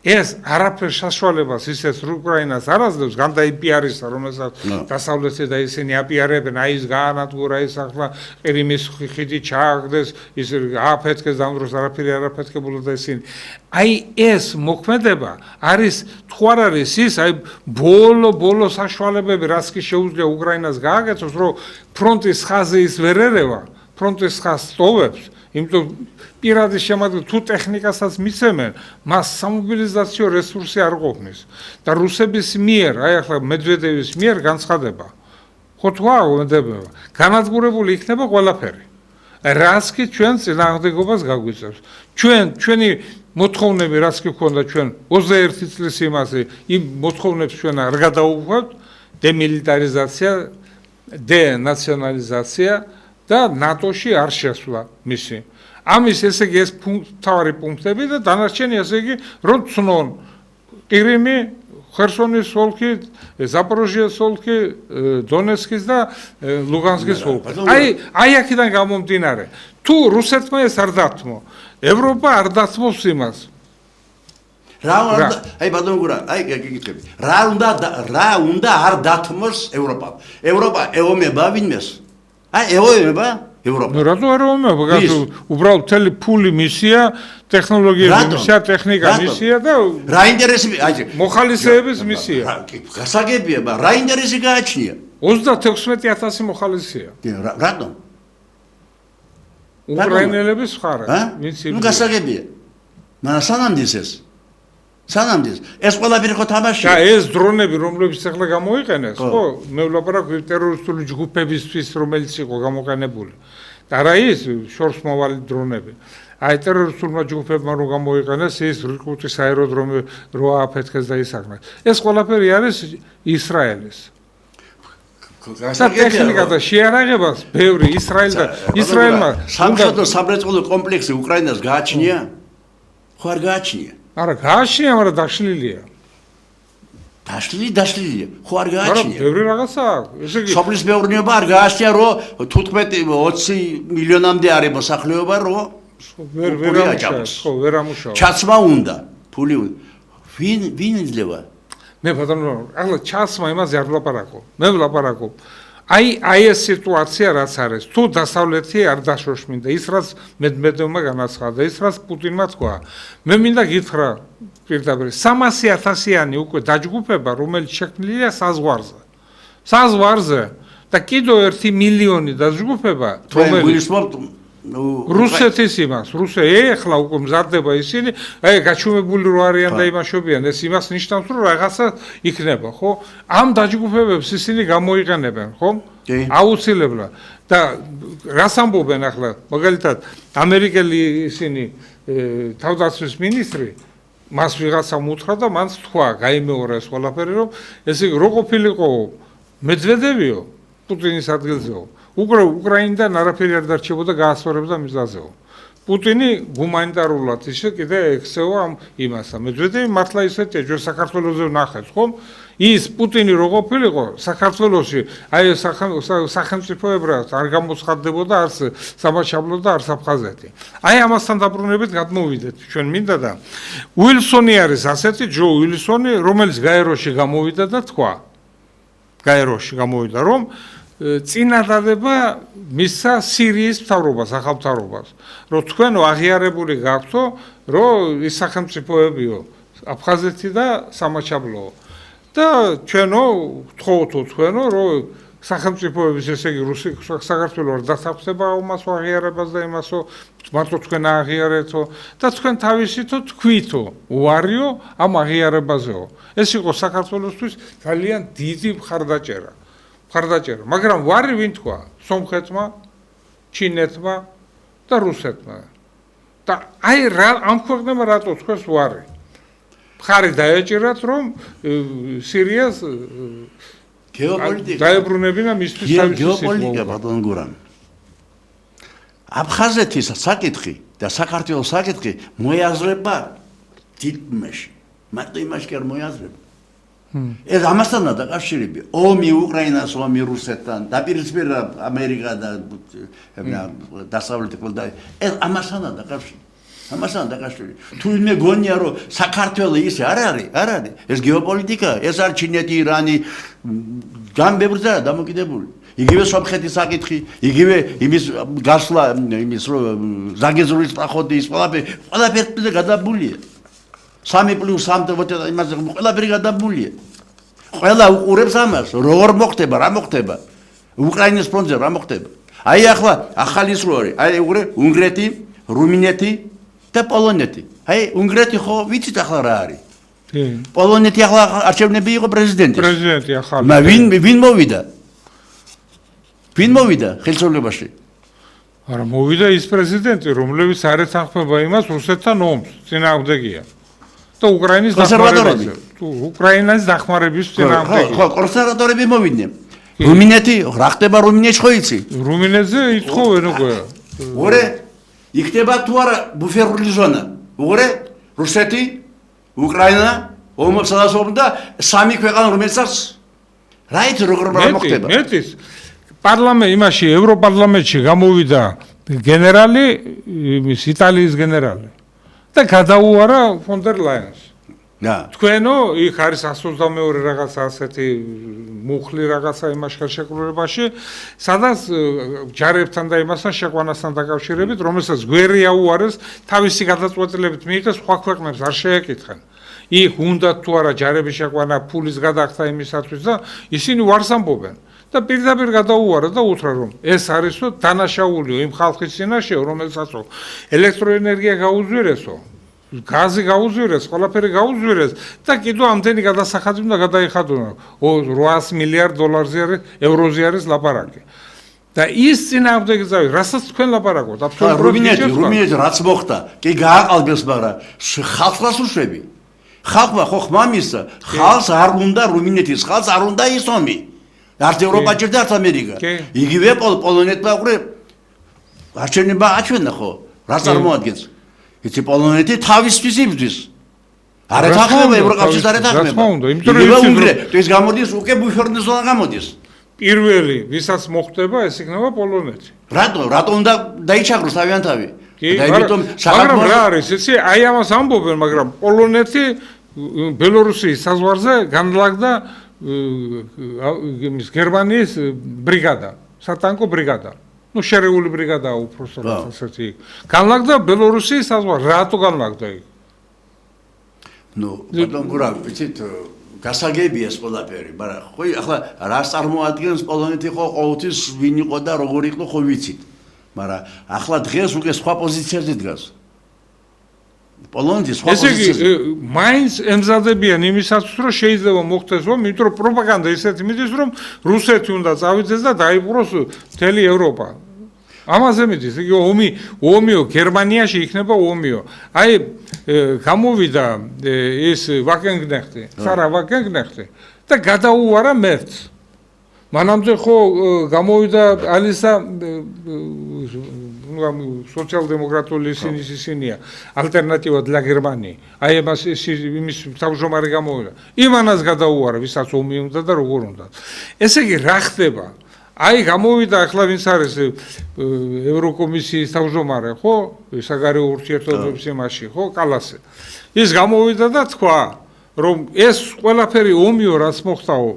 ეს არაფერ საშუალებას ისეს უკრაინას არ აძლევს განდაიპიარისა რომელსაც დასავლეთი და ისინი აპიარებენ აი ის გაანადგურა ის ახლა ყირიმის ხიდი ჩააგდეს ის ააფეთქეს ამ დროს არაფერი არ აფეთქებულა და ისინი აი ეს მოქმედება არის თუ არ არის ის აი ბოლო საშუალებები რაც კი შეუძლია უკრაინას გააკეთოს რომ ფრონტის ხაზი ის ვერ ერევა ფრონტის ხაზს სტოვებს იმიტომ პირადი შემადგენლობა თუ ტექნიკასაც მიცემენ მას სამობილიზაციო რესურსი არ ყოფნის და რუსების მიერ აი ახლა მედვედევის მიერ განცხადება ხო თქვა მედვედევა განადგურებული იქნება ყველაფერი რაც კი ჩვენ წინააღმდეგობას გაგვიწევს ჩვენი მოთხოვნები რაც კი ქონდა ჩვენ 21 წლის იმაზე იმ მოთხოვნებს ჩვენ არ გადაუხვევთ დემილიტარიზაცია დენაციონალიზაცია და ნატოში არ შესვლა მისი ამის ესე იგი ეს თავარი პუნქტები და დანარჩენი ესე იგი რომ ცნონ ყირიმი ხერსონის ოლქი ზაპოროჟიეს ოლქი დონეცკის და ლუგანსკის ოლქი აი აქედან გამომდინარე თუ რუსეთმა ეს არ დათმო ევროპა არ დათმობს იმას აი ბატონო გურა აი გიგიტები რა უნდა არ დათმოს ევროპა ეომება ვინმეს აი ეომება ევროპა ნუ რატო არ ეომება უბრალოდ მთელი ფული მისია ტექნოლოგიების მისია ტექნიკა მისია და რა ინტერესი აი მოხალისეების მისია გასაგებია რა ინტერესი გააჩნია 36000 მოხალისეა რატომ უკრაინელების ხარ ნუ გასაგებია მაგრამ სანამდე ეს ყველაფერი ხო თამაშია და ეს დრონები რომლებიც ახლა გამოიყენეს ხო მე ვლაპარაკობ ტერორისტული ჯგუფებისთვის რომელიც იყო გამოყენებული და რა ის შორსმოვალი დრონები აი ტერორისტულმა ჯგუფებმა რო გამოიყენეს ის რიკუტის აეროდრომი რო ააფეთქეს და ისაგნეს ეს ყველაფერი არის ისრაელის ტექნიკა და შეარაღებას ბევრი ისრაელმა სამხედრო სამრეწველო კომპლექსი უკრაინას გააჩნია ხო არ გააჩნია არა გააჩნია მაგრამ დაშლილია დაშლილია ხო არ გააჩნია ბევრი რაღაცა ესე იგი სოფლის მეურნეობა არ გააჩნია რომ 15-20 მილიონამდე არის მოსახლეობა რომ ვერ ამუშავოს ჩაცმა უნდა ფული უნდა ვინ იძლევა მე ბატონო ახლა ჩასმა იმაზე არ ვლაპარაკობ მე ვლაპარაკობ აი ეს სიტუაცია რაც არის თუ დასავლეთი არ დაშოშმინდა ის რაც მედვედევმა განაცხადა ის რაც პუტინმა თქვა მე მინდა გითხრა პირდაპირ 300,000-იანი უკვე დაჯგუფება რომელიც შექმნილია საზღვარზე და კიდევ 1 მილიონი დაჯგუფება რომელიც რუსეთის იმას ეხლა უკვე მზადდება ისინი აი გაჩუმებული რო არიან და იმაშობიან ეს იმას ნიშნავს რომ რაღაცა იქნება ხო ამ დაჯგუფებებს ისინი გამოიყენებენ ხო აუცილებლად და რას ამბობენ ახლა მაგალითად ამერიკელი ისინი თავდაცვის მინისტრი მას ვიღაცამ უთხრა და მან თქვა გაიმეორა ეს ყველაფერი რომ ესე რო ყოფილიყო მედვედევიო პუტინის ადგილზეო უკრაინიდან არაფერი არ დარჩებოდა გაასწორებდა მიზაზეო პუტინი გუმანიტარულად ისე კიდე ექცევა იმასა. მედვედევი მართლა ისეთია, ჩვენ საქართველოზე ვნახეთ, ხომ? ის პუტინი რო ყოფილიყო საქართველოში, აი სახელმწიფოებრად არ გამოცხადდებოდა არც სამაშაბლო და არც აფხაზეთი. აი ამასთან დაბრუნებით გადმოვიდეთ, ჩვენ მინდა და უილსონი არის ასეთი, ჯო უილსონი, რომელიც გაეროში გამოვიდა და თქვა, გაეროში გამოვიდა, რომ წინადადება მისცა სირიის მთავრობას, ახალ მთავრობას, რომ თქვენო აღიარებული გაქვთო, რომ ის სახელმწიფოებიო, აფხაზეთი და სამაჩაბლოო. და ჩვენო ვთხოვთო თქვენო, რომ სახელმწიფოების ესე იგი საქართველოს არ დასახსება ამასო აღიარებას და იმასო მარტო თქვენ აღიარეთო და თქვენ თავისითო თქვითო უარიო ამ აღიარებაზეო. ეს იყო საქართველოსთვის ძალიან დიდი მხარდაჭერა. მაგრამ ვარი ვინ თქვა? სომხეთმა, ჩინეთმა და რუსეთმა. და აი ამ ქვეყნებმა რატო თქვეს ვარი? მხარი დაეჭირათ, რომ სირიას დაებრუნებინა მისთვის თავისი გეოპოლიტიკა ბატონ გურამ. აფხაზეთის საკითხი და საქართველოს საკითხი მოიაზრება თითქმეში. მარტო იმაში კი არ მოიაზრება. ეს ამასთანაა დაკავშირებული. ომი უკრაინას, ომი რუსეთთან, დაპირისპირება ამერიკა და დასავლეთი და ეს ამასთანაა დაკავშირებული. ამასთან დაკავშირებული. თუ ვინმე გონია რომ საქართველოს ისე არ არის. ეს გეოპოლიტიკა, ეს არ ჩინეთი, ირანი, გამბებრზაა დამოკიდებული. იგივე სომხეთის საკითხი, იგივე იმის გასვლა, იმის რომ ზაგეზურის პახვდი ის ყველაფერი გადაბულია. 3+3 იმაზე ყველაფერი გადაბულია. ყველა უყურებს ამას, როგორ მოხდება, რა მოხდება. უკრაინის ფრონტზე რა მოხდება. აი ახლა ახალი სროარი, აი უყურე უნგრეთი, რუმინეთი და პოლონეთი. აი უნგრეთი ხო ვიცით ახლა რა არის? პოლონეთი ახლა არჩევნები იყო პრეზიდენტის. პრეზიდენტი ახალი. ვინ მოვიდა ხელისუფლებაში? არა, მოვიდა ის პრეზიდენტი, რომლებიც არ ეთანხმება იმას რუსეთთან ომს, წინააღმდეგია. და უკრაინის დახმარებაზე. უკრაინის დახმარების წინააღმდეგია. ხო, კონსერვატორები მოვიდნენ. რუმინეთი, რა ხდება რუმინეთში ხო იცი? რუმინეთზე ითხოვენ უკვე. ორე იქნება თუ არა ბუფერული ზონა. უყურე, რუსეთი, უკრაინა, ომებს ასწავლენ და სამი ქვეყანა რომელსაც რაით როგორ მოხდება. მეტის იმაში ევროპარლამენტში გამოვიდა გენერალი, იმის იტალიის გენერალი და გადაუარა ფონ დერ ლაიენს. თქვენო იქ არის 122 რაღაცა ასეთი მუხლი რაღაცა იმაში ხელშეკრულებაში, სადაც ჯარებთან და იმასთან შეყვანასთან დაკავშირებით, რომელსაც გვერი აუარეს, თავისი გადაწყვეტილებით მიიღეს, სხვა ქვეყნებს არ შეეკითხენ. იქ უნდა თუ არა ჯარების შეყვანა, ფულის გადახდა იმისათვის და ისინი ვარს ამბობენ. და პირდაპირ გადაუარა და უთხრა რომ ეს არისო დანაშაულიო იმ ხალხის წინაშეო, რომელსაც ელექტროენერგია გაუზვირესო, გაზი გაუზვირეს, ყველაფერი გაუზვირეს და კიდევ ამდენი გადასახადი უნდა გადაიხადოს. 800 მილიარდ დოლარზე არის, ევროზე არის ლაპარაკი. და ის წინააღმდეგი ზავი, რასაც თქვენ ლაპარაკობთ, აბსოლუტურად რუმინეთი რაც მოხდა, კი გააყალბეს, მაგრამ ხალხს უშვები. ხალხმა ხო ხმამისა, ხალხს არ უნდა რუმინეთის, ხალხს არ უნდა ის ომი. არც ევროპა ჭირდა, არც ამერიკა. იგივე პოლონეთმა უყურე არჩევნება აჩვენა ხო? რა წარმოადგენს? იცი პოლონეთი თავისთვის იბრძვის. არ ეთანხმება ევროკავშირს, არ ეთანხმება. იგივე უნგრეთი, ეს გამოდის უკვე ბუფერული ზონა გამოდის. პირველი, ვისაც მოხდება, ეს იქნება პოლონეთი. რატო უნდა დაიჩაგროს თავიანთავი? მაგრამ რა არის, იცი, აი ამას ამბობენ, მაგრამ პოლონეთი ბელორუსიის საზღვარზე განლაგდა გერმანიის ბრიგადა, სატანკო ბრიგადა. შერეული ბრიგადა უпростоრად ასეთი. განლაგდა ბელორუსიის საზღვარზე, რატო განლაგდა იქ? ბატონ გურამ, ვიცით, გასაგებია ეს ყველაფერი, მაგრამ ხო ახლა რას წარმოადგენს პოლონეთი ხო ყოველთვის ვინ იყო და როგორ იყო ხო ვიცით. მაგრამ ახლა დღეს უკვე სხვა პოზიციაზე დგას. პოლონეთის სხვა პოზიციაზე. ესე იგი, მაინც ემზადებიან იმისათვის, რომ შეიძლება მოხდეს ომი, იმიტომ რომ პროპაგანდა ისეთი მიდის, რომ რუსეთი უნდა წავიდეს და დაიპყროს მთელი ევროპა. ამაზე მიდის, იგი ომიო გერმანიაში იქნება ომიო. აი გამოვიდა ეს ვაკენგნეხტი, სარა ვაკენგნეხტი და გადაუარა მერტს. მანამდე ხო გამოვიდა ალისა სოციალ-დემოკრატიული ისინია ალტერნატივა для გერმანии. აი მას იმის თავმჯდომარე გამოვიდა. იმანას გადაუარა, ვისაც ომი უნდა და როგორ უნდა. ესე იგი რა ხდება? აი გამოვიდა ახლა ვინც არის ევროკომისიის თავმჯდომარე, ხო? საგარეო ურთიერთობების იმაში, ხო? კალასე. ის გამოვიდა და თქვა, რომ ეს ყველაფერი ომიო რაც მოხდაო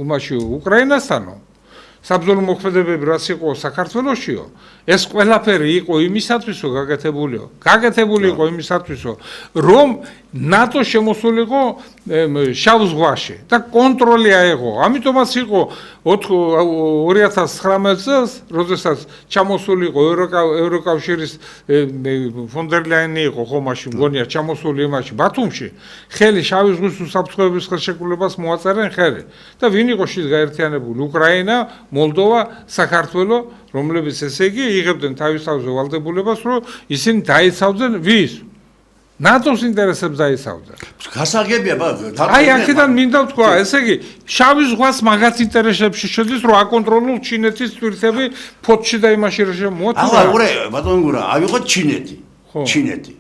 იმაში უკრაინასთანო საბრძოლო მოქმედებები რაც იყო საქართველოსშიო ეს ყველაფერი იყო იმისათვისო გაკეთებული იყო იმისათვისო რომ ნატო შემოსულიყო შავ ზღვაში და კონტროლი აეღო ამიტომაც იყო 2019 წელს როდესაც ჩამოსულიყო ევროკავშირის ფონ დერ ლაიანი იყო ხო მაშინ მგონია ჩამოსული იმაში ბათუმში ხელი შავი ზღვის უსაფრთხოების ხელშეკრულებას მოაწერენ ხელი და ვინ იყო შის გაერთიანებული უკრაინა მოლდოვა საქართველო რომლებიც ესე იგი იღებდნენ თავის თავზე ვალდებულებას რომ ისინი დაიცავდნენ ვის ნატოს ინტერესებს დაიცავდნენ გასაგებია აი აქედან მინდა ვთქვა ესე იგი შავი ზღვას მაგათ ინტერესებში შედის რომ აკონტროლოს ჩინეთის თვირთები ფოთში და იმაში შემოაწყდა ახლა უყურე ბატონო გურა ავიღოთ ჩინეთი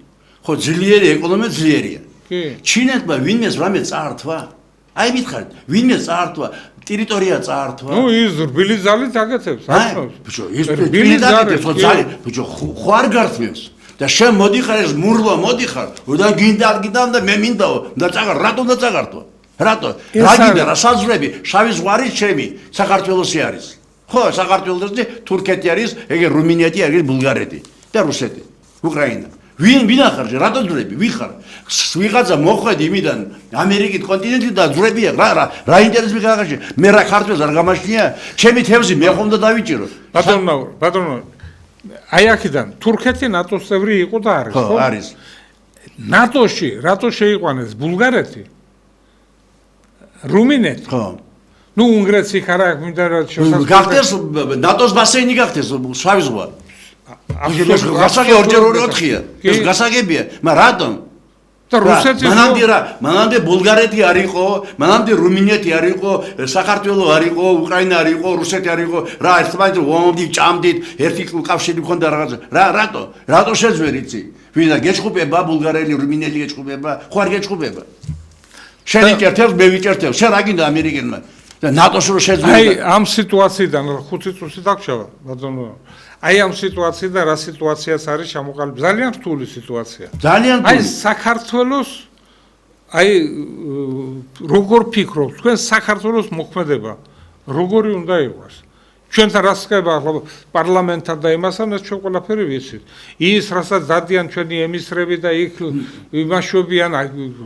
ხო ძლიერი ეკონომია ძლიერია კი ჩინეთმა ვინმეს რამე წაართვა აი მითხარით ვინმე წაართვა ტერიტორია წაართვა ნუ ის რბილი ძალით აკეთებს ბიჭო ის რბილი ძალით ხო ძალი ბიჭო ხო არ გართმევს და შენ მოდიხარ ეს მურლო მოდიხარ და გინდა და მე მინდაო და წაღარ რატომ და წაღართვა რატო რა გინდა რა საზღვრები შავი ზღვარი ჩემი საქართველოსი არის ხო საქართველოსი თურქეთი არის ეგ რუმინეთი ეგ ბულგარეთი და რუსეთი უკრაინა ვინ ახარჯე რატო ძვრები ვიხარ ვიღაცა მოხვედი იმიდან ამერიკის კონტინენტი და ძვრებია რა ინტერესი გაღაშე მე რა ქართველს არ გამაშნია ჩემი თევზი მე ხომ და დავიჭირო ბატონო აი აქედან თურქეთი ნატოს წევრი იყო და არის ხო არის ნატოში რატო შეიყვანეს ბულგარეთი რუმინეთი ხო ნუ უნგრეთი ხარა მინდა რა გახდეს ნატოს ბასეინი გახდეს შავი ზღვა ეს გასაგე ორჯერ 4-ია ეს გასაგებია მაგრამ რატომ და რუსეთი მანამდე ბულგარეთი არ იყო მანამდე რუმინეთი არ იყო საქართველო არ იყო უკრაინა არ იყო რუსეთი არ იყო რა ერთმანეთს ვომდით ჭამდით ერთი კავშირი მქონდა რაღაცა რატო შეძვერი იცი ვინა გეჭყუპება ბულგარელი რუმინელი გეჭყუპება ხო არ გეჭყუპება შენ იკერთებს მე ვიკერთებ შენ რა გინდა ამერიკელმა და ნატოს რო შეძვერი აი ამ სიტუაციიდან 5 წუთი დაგშავა ბატონო აი ამ სიტუაციიდან რა სიტუაციაც არის ჩამოყალიბებული ძალიან რთული სიტუაცია ძალიან აი საქართველოს აი როგორ ფიქრობთ თქვენ საქართველოს მოქმედება როგორი უნდა იყოს ჩვენთან რა ხდება პარლამენტთან და იმასთან ეს ჩვენ ყველაფერი ვიცით ის რასაც დადიან ჩვენი ემისრები და იქ იმაშობიან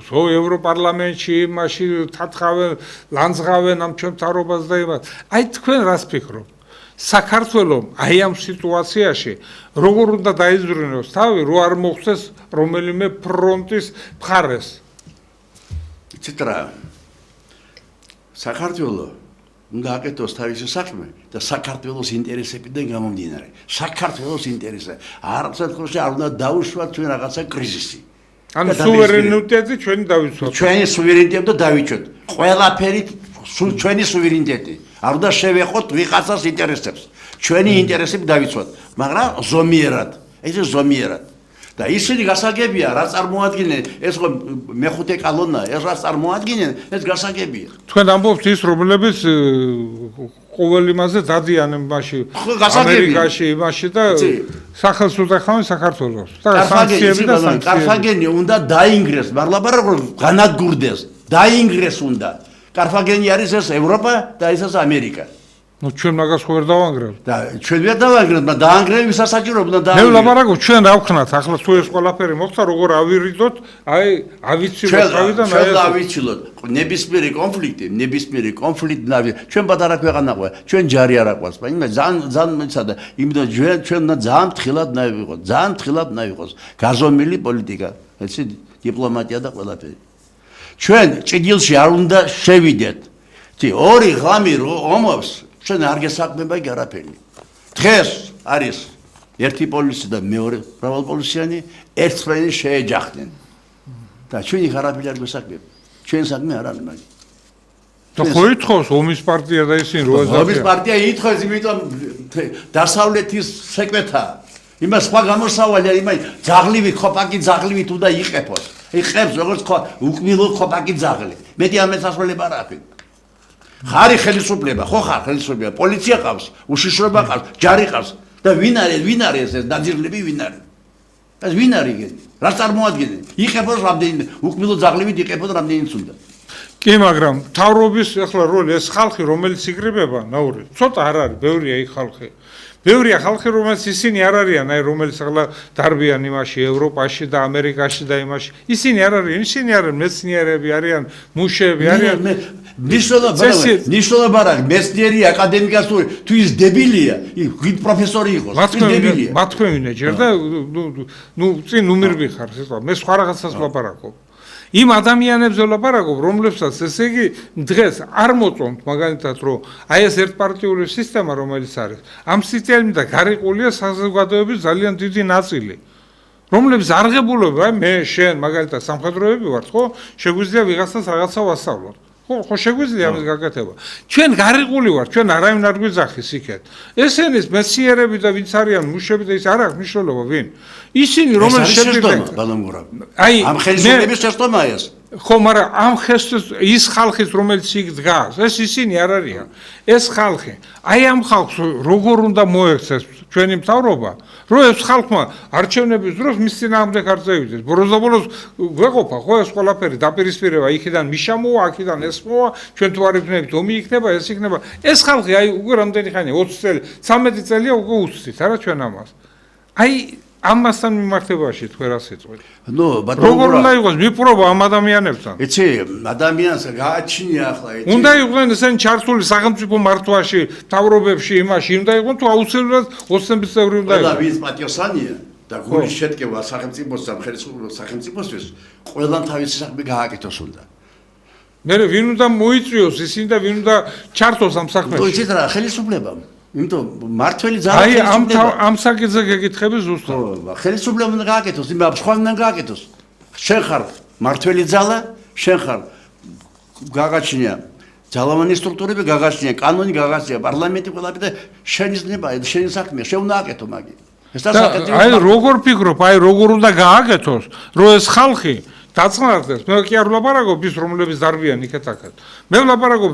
ხო ევროპარლამენტში იმაში თათხავენ ლანძღავენ ამ ჩვენ მთავრობას და იმას აი თქვენ რას ფიქრობთ საქართველოს აი ამ სიტუაციაში როგორ უნდა დაიზრუნოს თავი რო არ მოხდეს რომელიმე ფრონტის მხარეს ციტრა საქართველოს უნდა აკეთოს თავისი საქმე და საქართველოს ინტერესებიდან გამომდინარე საქართველოს ინტერესზე არცერთხელ არ უნდა დაუშვათ ჩვენ რაღაცა კრიზისი ანუ სუვერენიტეტი ჩვენი დავიცვათ ჩვენი სუვერენიტეტი და დავიჩვენოთ ყველაფერი ჩვენი სუვერენიტეტი არ უნდა შევეხოთ ვიღაცას ინტერესებს ჩვენი ინტერესები დავიცვათ მაგრამ ზომიერად ეს ზომიერად და ისინი გასაგებია რა წარმოადგენენ ეს ხო მეხუთე კალონა ეს რა წარმოადგენენ ეს გასაგებია თქვენ ამბობთ ის რომლებიც ყოველ იმაზე დადიან იმაში ამერიკაში იმაში და სახელს უდახავენ საქართველოს და სანქციები და სანქციები კარფაგენი უნდა დაინგრეს მაგრამ განადგურდეს დაინგრეს უნდა კარფაგენი არის ეს ევროპა და ეს ამერიკა ნუ ჩვენ მაგას ხო ვერ დავანგრევთ და ჩვენ ვერ დავანგრევთ მაგრამ დაანგრევი სასაჭიროა და მე ვლაპარაკობ ჩვენ რა ვქნათ ახლა თუ ეს ყველაფერი მოხდა როგორ ავირიდოთ აი ავიცილოთ თავიდან აი ჩვენ დავიცილოთ ნებისმიერი კონფლიქტი ჩვენ პატარა ქვეყანა ყვა ჩვენ ჯარი არ აყვას მაგრამ ძალიან მეცადა იმიტომ ჩვენ ძალიან თხილად ნავიყოს გაზომილი პოლიტიკა ეცი დიპლომატია და ყველაფერი ჩვენ ჭიდილში არ უნდა შევიდეთ ორი ღამე რო ომობს ჩვენ არ გესაქმება არაფერი დღეს არის ერთი პოლისი და მეორე მრავალპოლისიანი ერთმანეთს შეეჯახდნენ და ჩვენი არაფერი არ გესაქმება ჩვენ საქმე არ არის მაგ და ხო ითხოვს ომის პარტია და ისინი რო ომის პარტია ითხოვს იმიტომ დასავლეთის სეკრეტა იმას სხვა გამოსავალია, იმას ძაღლივი, ხოპაკი ძაღლივი თუ და იყეფოს. იყებს როგორც უკმილო ხოპაკი ძაღლი. მეტი ამას ასრულება რა აქვს. ხარი ხელისუფლება, ხო ხარ ხელისუფლება, პოლიცია ყავს, უშიშროება ყავს, ჯარი ყავს და ვინ არის ეს დაძირლები ვინ არის? ეს ვინ არის იგი? რა წარმოადგენენ? იყეფოს რამდენი უკმილო ძაღლივით იყეფოს რამდენიც უნდა. კი, მაგრამ მთავრობის ახლა როლი ეს ხალხი რომელიც იკრიბება, ნაური, ცოტა არ არის, ბევრია იქ ხალხი. ბევრია ხალხი რომელიც ისინი არ არიან, აი რომელიც ახლა დარბიან იმაში ევროპაში და ამერიკაში და იმაში. ისინი არ არიან, ისინი არიან მეცნიერები, არიან მუშები, არიან ნიშნულობა რა, მეცნიერი აკადემიკასური, თუ ის დებილია, ის პროფესორი იყოს, ის დებილია. მათქვევინე ჯერ და ნუ წინ ნუმერები ხარ, ესა მე სხვა რაღაცას ვაპარაკობ. იმ ადამიანებს ველაპარაკობ, რომლებსაც ესე იგი დღეს არ მოწონთ მაგალითად რომ აი ეს ერთპარტიული სისტემა რომელიც არის, ამ სისტემიდან და გარიყულია საზოგადოების ძალიან დიდი ნაწილი, რომლებიც არღებულობა, აი მე შენ მაგალითად სამხედროები ვართ, ხო? შეგვიძლია ვიღაცას რაღაცა ვასწავლოთ. ხო შეგვიძლია ამის გაკეთება. ჩვენ გარიყული ვართ, ჩვენ არავინ არ გვიძახის იქეთ. ესენის მეცნიერები და ვინც არიან მუშები და ის არ აქვს მნიშვნელობა ვინ. ისინი რომელიც შედგება ბალამგურა. ამ ხელისუფლების შეცდომაა ეს. ხო, მაგრამ ამ ის ხალხის რომელიც იქ დგას, ეს ისინი არ არიან. ეს ხალხი, აი ამ ხალხს როგორ უნდა მოექცეს ჩვენი მთავრობა, რომ ეს ხალხმა არჩევნების დროს მის წინააღმდეგ არ წევიდეს. ბოლოს გვეყოფა ხო ეს ყველაფერი დაპირისპირება, იქიდან მიშამოა, აქედან ეს მოა, ჩვენ თუ არ იქნებით, ომი იქნება, ეს იქნება. ეს ხალხი აი უკვე რამდენი ხანია 20 წელი, 13 წელია უკვე უსწრით, არა ჩვენ ამას. აი ამასთან მიმართებაში თქვენ რა სიტყვით? ნუ ბატონო როგორ უნდა იყოს მიპრობა ამ ადამიანებთან? იცი, ადამიანს გააჩნია ახლა იცი. უნდა იყვნენ ესენი ჩართული სახელმწიფო მართვაში, მთავრობებში, იმაში, უნდა იყვნენ თუ აუცილებლად ოცნების წევრი უნდა ყველა იყოს. ვინც პატიოსანია და გულის შედგება სახელმწიფოსთან, სახელმწიფოსთვის, ყველამ თავისი საქმე გააკეთოს უნდა. მე ვინ უნდა მოიწვიოს ისინი და ვინ უნდა ჩართოს ამ საქმეში? თუ იცით რა, ხელისუფლებამ. იმიტომ მართველი ძალა აი ამ საკითხზე გეკითხები ზუსტად. ხო, ხელისუფლებამ უნდა გააკეთოს, იმავე სხვანაირად გააკეთოს. შენ ხარ მართველი ძალა, შენ ხარ გაგაჩნია ძალოვანი სტრუქტურები, გაგაჩნია კანონი, გაგაჩნია პარლამენტი, ყველაფერი და შენი ზნება, შენი საქმეა, შენ უნდა აკეთო მაგი. ეს დასაკეთებია. აი როგორ ფიქრობ, აი როგორ უნდა გააკეთოს, რომ ეს ხალხი დაწყნარდეს. მე კი არ ვლაპარაკობ ის რომლებიც დარბიან იქეთ-აქეთ. მე ვლაპარაკობ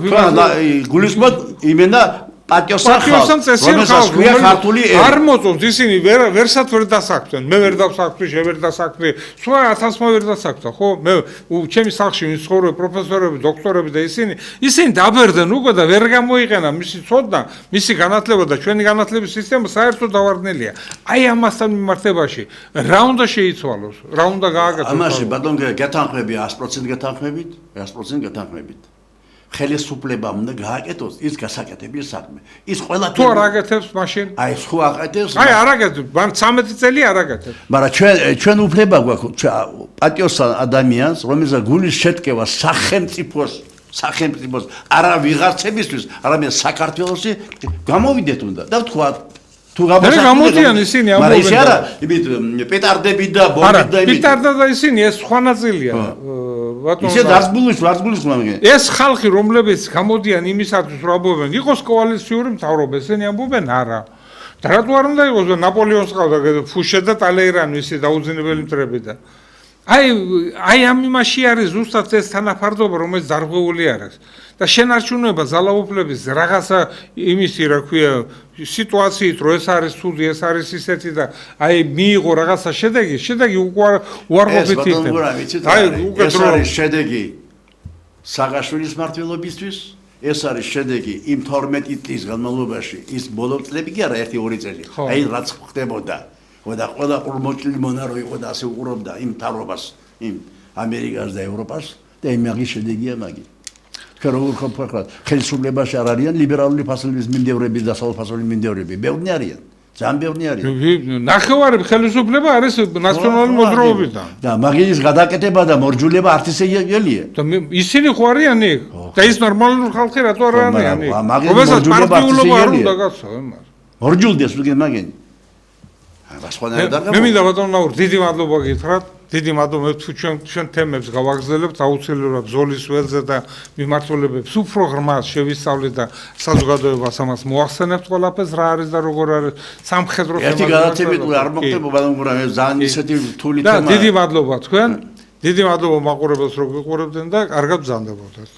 გულისხმობ იმენა პატიოსან წესიან ხალხი, ქართული არ მოწონს ისინი ვერსად ვერ დასაქმდნენ. მე ვერ დავსაქმნი, შე ვერ დასაქმნი, სხვა 1000-მა ვერ დასაქმნა, ხო? მე ჩემი სახლში ვინც ცხოვრობენ პროფესორები, დოქტორები და ისინი დაბერდნენ უკვე და ვერ გამოიყენა მისი ცოდნა, მისი განათლება და ჩვენი განათლების სისტემა საერთოდ დავარდნილია. აი ამასთან მიმართებაში რა უნდა შეიცვალოს, რა უნდა გააკეთოს? ამაში ბატონო გეთანხმები 100% გეთანხმებით, 100% გეთანხმებით. ხელისუფლებამ უნდა გააკეთოს ის გასაკეთებელი საქმე. ის ყველაფერი თუ არ აკეთებს მაშინ? აი ხო აკეთებს. აი არ აკეთებს, მაგრამ 13 წელი არ აკეთებს. მაგრამ ჩვენ უფლება გვაქვს პატიოსან ადამიანს, რომელსაც გულის შედგება სახელმწიფოს არა ვიღაცებისთვის, არამედ საქართველოსი გამოვიდეთ უნდა და ვთქვათ თუ გამოდიან ისინი ამბობენ. მაგრამ ისე არა, იმით პეტარდები და ბომბები და იმით. პეტარდა და ისინი ეს სხვა ნაწილია. ისე დარწმუნის მაგრამ ეს ხალხი რომლებიც გამოდიან იმისათვის რომ ამბობენ, იყოს კოალიციური მთავრობა, ესენი ამბობენ არა. და რატო არ უნდა იყოს ნაპოლეონს ყავდა ფუშე და ტალეირანი ისე დაუძინებელი მტრები და აი ამ იმაში არის ზუსტად ეს თანაფარდობა რომელიც დარღვეული არის. და შენარჩუნება ძალაუფლების რაღაცა იმისი რა ქვია სიტუაციით რომ ეს არის ცუდი, ეს არის ისეთი და აი მიიღო რაღაცა შედეგი უარყოფით იქნება. აი ეს არის შედეგი საღაშვილის მმართველობისთვის, ეს არის შედეგი იმ 12 წლის განმავლობაში, ის ბოლო წლები კი არა 1-2 წელი. აი რაც ხდებოდა. და ყველა ყურმოჭილი მონარო იყო და ასე უყურებდა იმ მთავრობას, იმ ამერიკას და ევროპას და იმაღი შედეგია მაგი. როგორ ხოხოთ ხელისუფლებაში არ არიან ლიბერალური ფასონის მიმდევრები და საალფასონის მიმდევრები. ბევრი არიან. ძალიან ბევრი არიან. ნახევარი ხელისუფლება არის ნაციონალური მოძრაობიდან. და მაგის გადაკეთება და მორჯულება არც ისე იგელია. და ისინი ხო არიან იქ? და ის ნორმალური ხალხი რატო არ არიან იქ? რომელსაც პარტიულობა არ უნდა გასცო იმას. მორჯულდეს უკვე მაგენი. მე მინდა ბატონო ნაურ დიდი მადლობა გითხრათ. დიდი მადლობა თუ ჩვენ თემებს გავაგრძელებთ აუცილებლად ბრძოლის ველზე და მიმართულებებს უფრო ღრმად შევისწავლეთ და საზოგადოებას ამას მოახსენებთ ყველაფერს რა არის და როგორ არის სამხედრო ერთი გადაცემით არ მოხდება ბატონო გურა მე ძალიან ისეთი რთული და თემა დიდი მადლობა თქვენ დიდი მადლობა მაყურებელს რომ გიყურებდნენ და კარგად ბრძანდებოდეთ